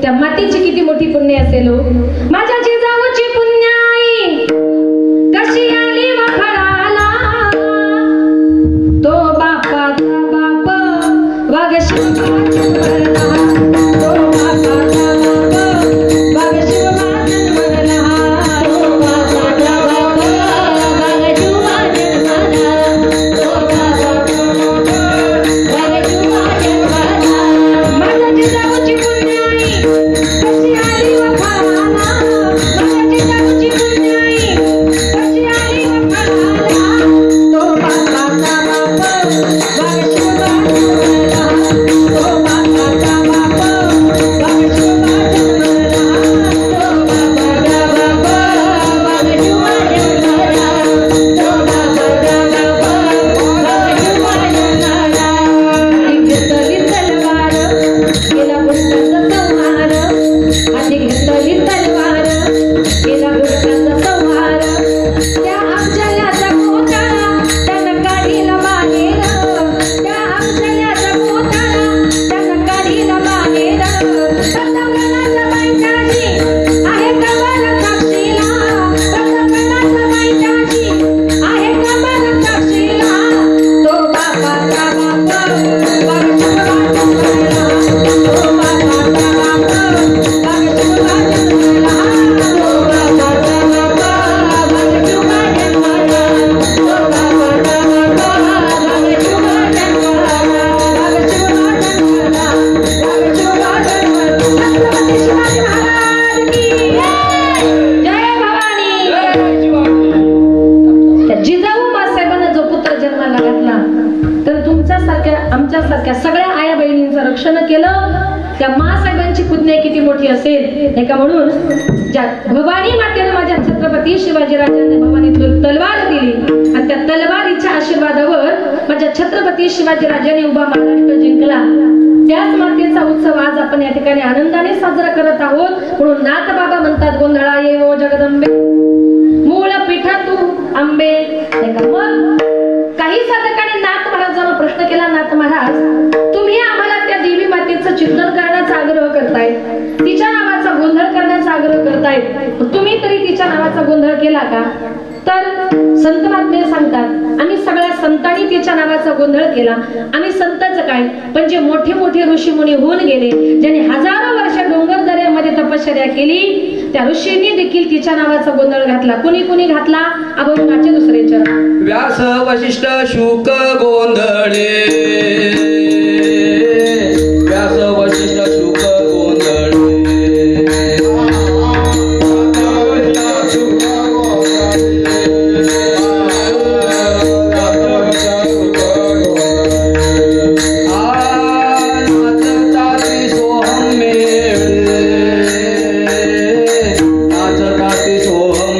S2: त्या मातीची किती मोठी पुण्य असेल हो. माझ्या जिजाऊची पुण्याई कशी आली वखडाला, तो बापाचा बाप वाघ शिवबाजन म्हणला, तो बापाचा बाप वाघ शिवबाजन म्हणला, तो बापाचा बाप वाघ शिवबाजन म्हणला, तो बापाचा बाप वाघ शिवबाजन म्हणला. माझ्या जिजाऊची पुण्याई कशी आली वखडाला, माझ्या जिजाऊची पुण्याई कशी आली वखडाला, तो बापाचा बाप वाघ शिवबाजन म्हणला, तो बापाचा बाप वाघ शिवबाजन म्हणला, तो बापाचा बाप वाघ शिवबाजन म्हणला, तो बापाचा बाप वाघ शिवबाजन म्हणला. घेतली तलवार केला बुरकांचा संहार, हाती घेतली तलवार केला बुरकांचा संहार. त्या अफजलाचा कोटाळा त्यानं काढीला बाहेर, त्या अफजलाचा कोटाळा त्यानं काढीला बाहेर. प्रतापगडाच्या बायकाची आहे कबर साक्षीला, प्रतापगडाच्या बायकाची आहे कबर साक्षीला, तो बापाचा बाप वाघ शिवबाजन म्हणला, तो बापाचा बाप वाघ शिवबाजन म्हणला, तो बापाचा बाप वाघ शिवबाजन म्हणला, तो बापाचा बाप वाघ शिवबाजन म्हणला, वाघ शिवबाजन म्हणला, वाघ शिवबाजन म्हणला. छत्रपती शिवाजी महाराज की जय भवानी. त्या जिजाऊ मासाहेबांना जो पुत्र जन्माला घातला तर तुमच्यासारख्या आमच्यासारख्या सगळ्या आया बहिणींचं रक्षण केलं. त्या मासाहेबांची पुण्य किती मोठी असेल नाही का. म्हणून ज्या भवानी मातेने माझ्या छत्रपती शिवाजीराजांनी भवानीतून तलवार दिली आणि त्या तलवारीच्या आशीर्वादावर माझ्या छत्रपती शिवाजीराजांनी उभा महाराष्ट्र जिंकला. त्याच मातेचा उत्सव आज आपण या ठिकाणी आनंदाने साजरा करत आहोत. म्हणून नाथ बाबा म्हणतात गोंधळा येवो जगदंबे मूळ पीठ तू आंबे नाही का. मग काही साधकाने नाथ महाराजांना प्रश्न केला, नाथ महाराज तुम्ही आम्हाला त्या देवी मातेचं चिंतन करण्याचा आग्रह करताय, तिच्या नावाचा गोंधळ करण्याचा आग्रह करताय, तुम्ही तरी तिच्या नावाचा गोंधळ केला का. तर संत महात्मे सांगतात आम्ही सगळ्या संतांनी तिच्या नावाचा गोंधळ केला. आम्ही संतांचं काय पण जे मोठे मोठे ऋषीमुनी होऊन गेले, ज्यांनी हजारो वर्ष डोंगर दऱ्यामध्ये तपश्चर्या केली, त्या ऋषींनी देखील तिच्या नावाचा गोंधळ घातला. कुणी कुणी घातला अभंगाचे दुसरे चरण.
S3: व्यास वशिष्ठ शुक गोंधळे, व्यास वशिष्ठ शुक गोंधळे,
S4: सोहम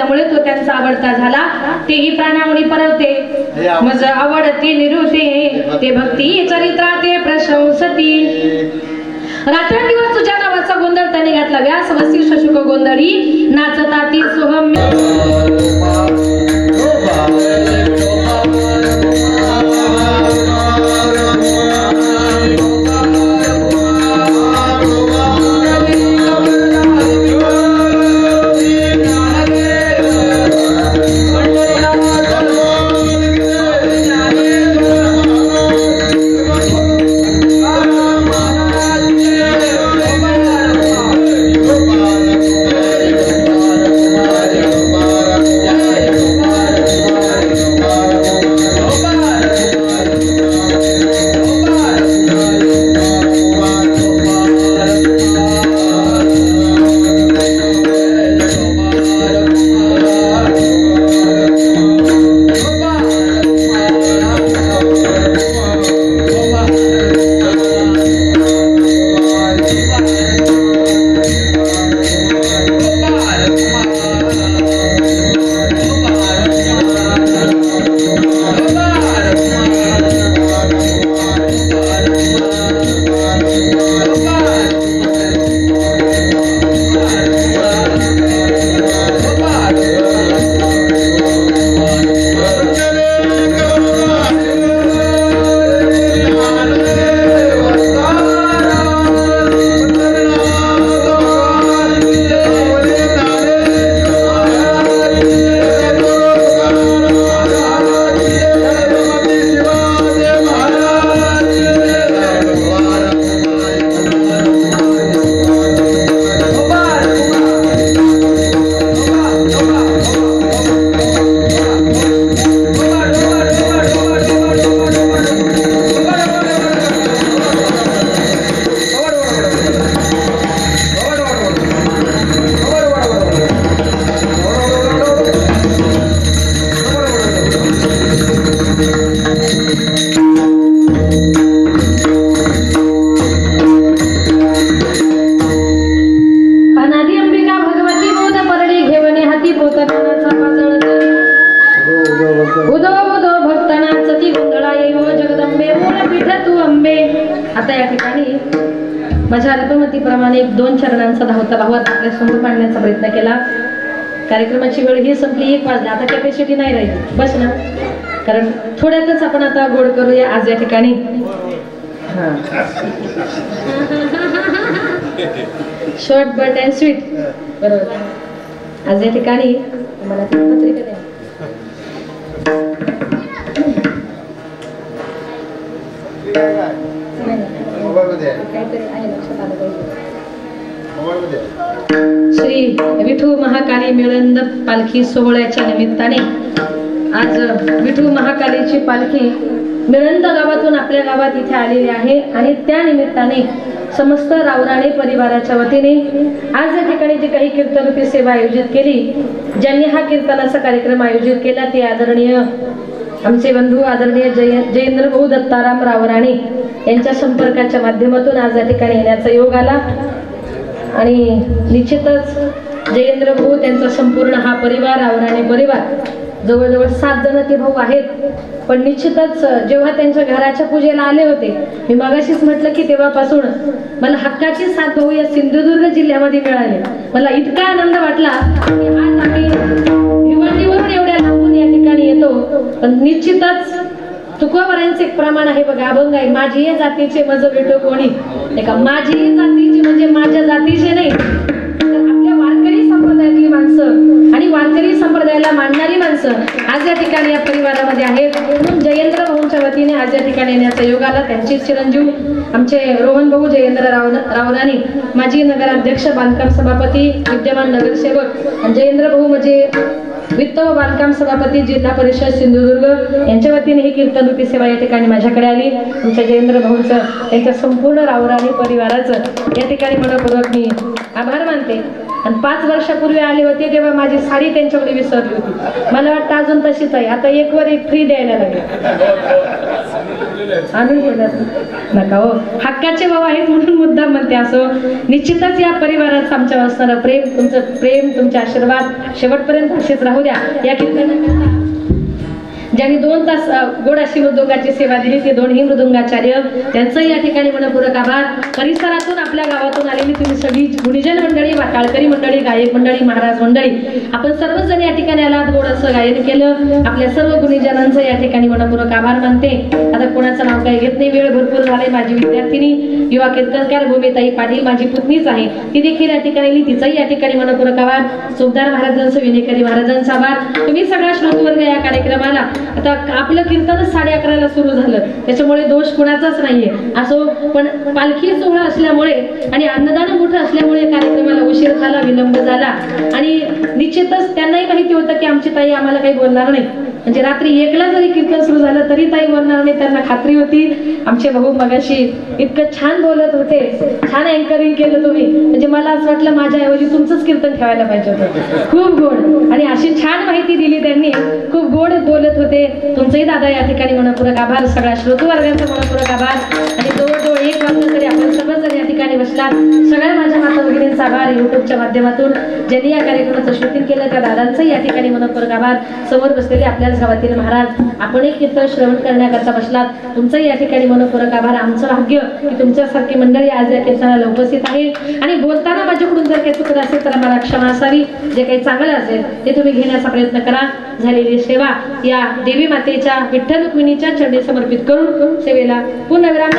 S2: त्यामुळे तो त्यांचा आवडता झाला. तेही प्राणावणी परवते मज आवडती निरुते ते भक्ती चरित्राते प्रशंसती. रात्रंदिवस तुझ्या नावाचा गोंधळ त्याने घातला. व्यास वसिष्ठ शुक गोंधळी नाचता ती सोहम्य. माझ्या अल्पमतीप्रमाणे 2 चरणांचा धावता भावात आपल्या समोर मांडण्याचा प्रयत्न केला. कार्यक्रमाची वेळ ही संपली, 1 वाजला. आता कॅपॅसिटी नाही राहिली, बस ना. कारण थोड्यातच आपण आता गोड करूया आज या ठिकाणी. Short but and sweet. बरोबर. आज या ठिकाणी मला ती पत्रिका द्या. श्री विठू महाकाली मिळंद पालखी सोहळ्याच्या निमित्ताने आज विठू महाकालीची पालखी मिळंद गावातून आपल्या गावात इथे आलेली आहे आणि त्या निमित्ताने समस्त रावराणे परिवाराच्या वतीने आज या ठिकाणी जी काही कीर्तनरूपी सेवा आयोजित केली, ज्यांनी हा कीर्तनाचा कार्यक्रम आयोजित केला ते आदरणीय आमचे बंधू आदरणीय जयेंद्र भाऊ दत्ताराम रावराणे यांच्या संपर्काच्या माध्यमातून आज या ठिकाणी येण्याचा योग आला. आणि निश्चितच जयेंद्र भाऊ त्यांचा संपूर्ण हा परिवार रावराणे परिवार जवळजवळ 7 जण ते भाऊ आहेत. पण निश्चितच जेव्हा त्यांच्या घराच्या पूजेला आले होते, मी मगाशीच म्हटलं की तेव्हापासून मला हक्काची 7 भाऊ या सिंधुदुर्ग जिल्ह्यामध्ये मिळाले. मला इतका आनंद वाटला की आज आम्ही भिवंडीवरून एवढ्या लांबून या ठिकाणी येतो. पण निश्चितच तुकोबारांचे एक प्रमाण आहे बघा, अभंग आहे, माझी जातीचे मज भेटो कोणी. एका माझी जातीची म्हणजे माझ्या जातीचे नाही, तर आपल्या वारकरी संप्रदायातली माणसं आणि वारकरी संप्रदायाला मानणारी माणसं आज या ठिकाणी या परिवारामध्ये आहेत. म्हणून जयेंद्र भाऊंच्या वतीने आज या ठिकाणी येण्याचा योग आला. त्यांचे चिरंजीव आमचे रोहन भाऊ जयेंद्र रावराणे, माजी नगराध्यक्ष, बांधकाम सभापती, विद्यमान नगरसेवक, जयेंद्र भाऊ म्हणजे वित्त व बांधकाम सभापती, जिल्हा परिषद सिंधुदुर्ग यांच्या वतीने ही कीर्तनरूपी सेवा या ठिकाणी माझ्याकडे आली. तुमच्या जयेंद्र भाऊंचं, त्यांच्या संपूर्ण रावराणे परिवाराचं या ठिकाणी मनपूर्वक मी आभार मानते. आणि 5 वर्षापूर्वी आले होते तेव्हा माझी साडी त्यांच्याकडे विसरली होती. मला वाटतं अजून तशीच आहे. आता 1 वर 1 फ्री द्यायला लागले. आणून ठेवल्यात नका हो, हक्काचे भाऊ आहेत म्हणून मुद्दाम म्हणते. असो, निश्चितच या परिवारात आमच्या असणारं प्रेम, तुमचं प्रेम, तुमचे आशीर्वाद शेवटपर्यंत असेच राहू द्या. या कीर्तनाकरता ज्यांनी 2 तास गोड अशी मृदुंगाची सेवा दिली ते 2ही मृदुंगाचार्य, त्यांचंही या ठिकाणी मनपूर्वक आभार. परिसरातून आपल्या गावातून आलेली तुम्ही सगळी गुणीजन मंडळी, टाळकरी मंडळी, गायक मंडळी, महाराज मंडळी, आपण सर्वजण या ठिकाणी आलात. गोड असं गायन केलं. आपल्या सर्व गुणीजनांचं या ठिकाणी मनपूर्वक आभार मानते. आता कोणाचं नाव काही घेत नाही, वेळ भरपूर झालाय. माझी विद्यार्थिनी युवा कीर्तनकार भूमिताई पाटील माझी पुतणीच आहे, ती देखील या ठिकाणी, तिचाही या ठिकाणी मनपूर्वक आभार. सुभदार महाराजांचं, विनेकरी महाराजांचा आभार. तुम्ही सगळा श्रोतवर्ग या कार्यक्रमाला, आता आपलं कीर्तनच 11:30ला सुरू झालं, त्याच्यामुळे दोष कुणाचाच नाहीये. असो, पण पालखी सोहळा असल्यामुळे आणि अन्नदान मोठं असल्यामुळे कार्यक्रमाला उशीर झाला, विलंब झाला. आणि निश्चितच त्यांनाही माहिती होतं की आमची ताई आम्हाला काही बोलणार नाही. म्हणजे रात्री 1ला जरी कीर्तन सुरू झालं तरी ताई बोलणार नाही, त्यांना खात्री होती. आमचे भाऊ मगाशी इतकं छान बोलत होते, छान अँकरिंग केलं तुम्ही, म्हणजे मला असं वाटलं माझ्याऐवजी तुमचंच कीर्तन ठेवायला पाहिजे होतं. खूप गोड आणि अशी छान माहिती दिली त्यांनी, खूप गोड बोलत होते. तुमचंही दादा या ठिकाणी मनपूर्वक आभार. सगळ्या श्रोतवर्गाचा मनपूर्वक आभार. आणि जवळजवळ 1 वाजता तरी आपण सर्वजण या ठिकाणी बसलात. सगळ्या माझ्या माता भगिनींचा आभार. युट्यूबच्या माध्यमातून ज्यांनी या कार्यक्रमाचं शूटिंग केलं त्या दादांचंही या ठिकाणी मनपूर्वक आभार. समोर बसलेले आपल्याच गावातील महाराज, आपण एक कीर्तन श्रवण करण्याकरता बसलात, तुमचंही या ठिकाणी मनपूर्वक आभार. आमचं भाग्य की तुमच्यासारखी मंडळी आज या कीर्तनाला उपस्थित आहे. आणि बोलताना माझ्याकडून जर काही चुकलं असेल तर मला क्षमा असावी. जे काही चांगलं असेल ते तुम्ही घेण्याचा प्रयत्न करा. झालेली सेवा या देवी मातेच्या, विठ्ठल रुक्मिणीच्या चरणी समर्पित करून सेवेला पूर्णविराम.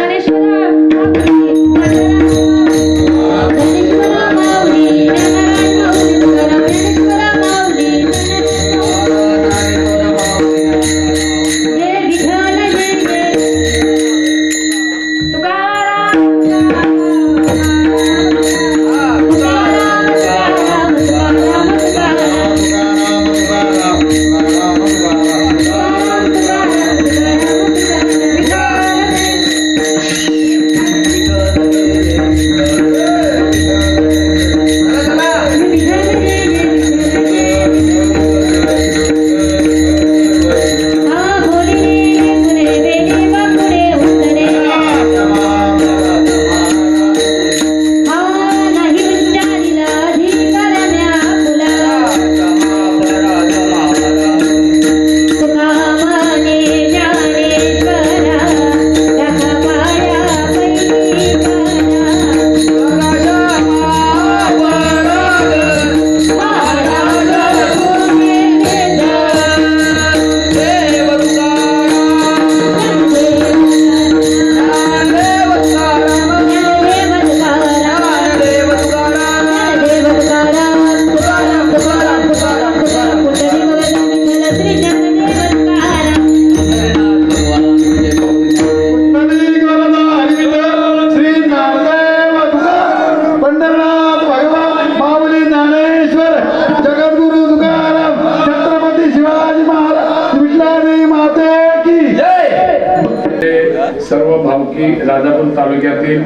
S4: सर्व भावकी राजापूर तालुक्यातील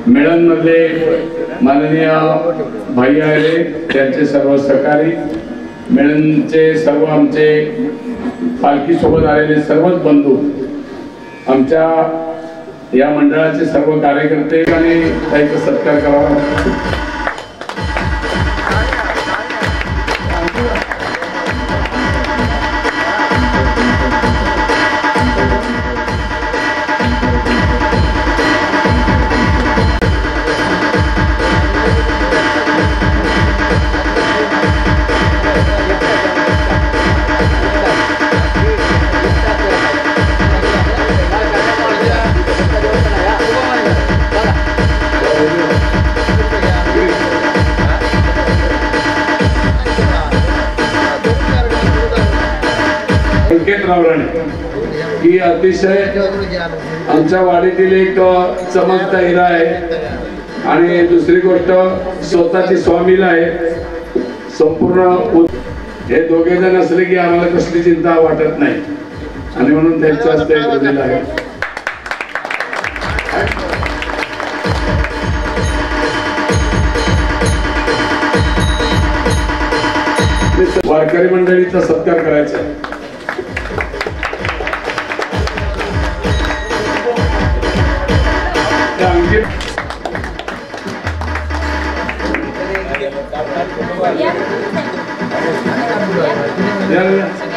S4: मिळणमधले माननीय भाई आले, त्यांचे सर्व सहकारी, मिळणचे सर्व आमचे पालखी सोबत आलेले सर्वच बंधू, आमच्या या मंडळाचे सर्व कार्यकर्ते आणि त्यांचा सत्कार करावा. ही अतिशय आमच्या वाडीतील एक चमकता हिरा आहे. आणि दुसरी गोष्ट स्वतःची स्वामीला आहे. संपूर्ण हे दोघे जण असले की आम्हाला कसली चिंता वाटत नाही आणि म्हणून त्यांच्या हस्ते ठेवलेलं आहे. वारकरी मंडळीचा सत्कार करायचा आहे. त्या अंकित या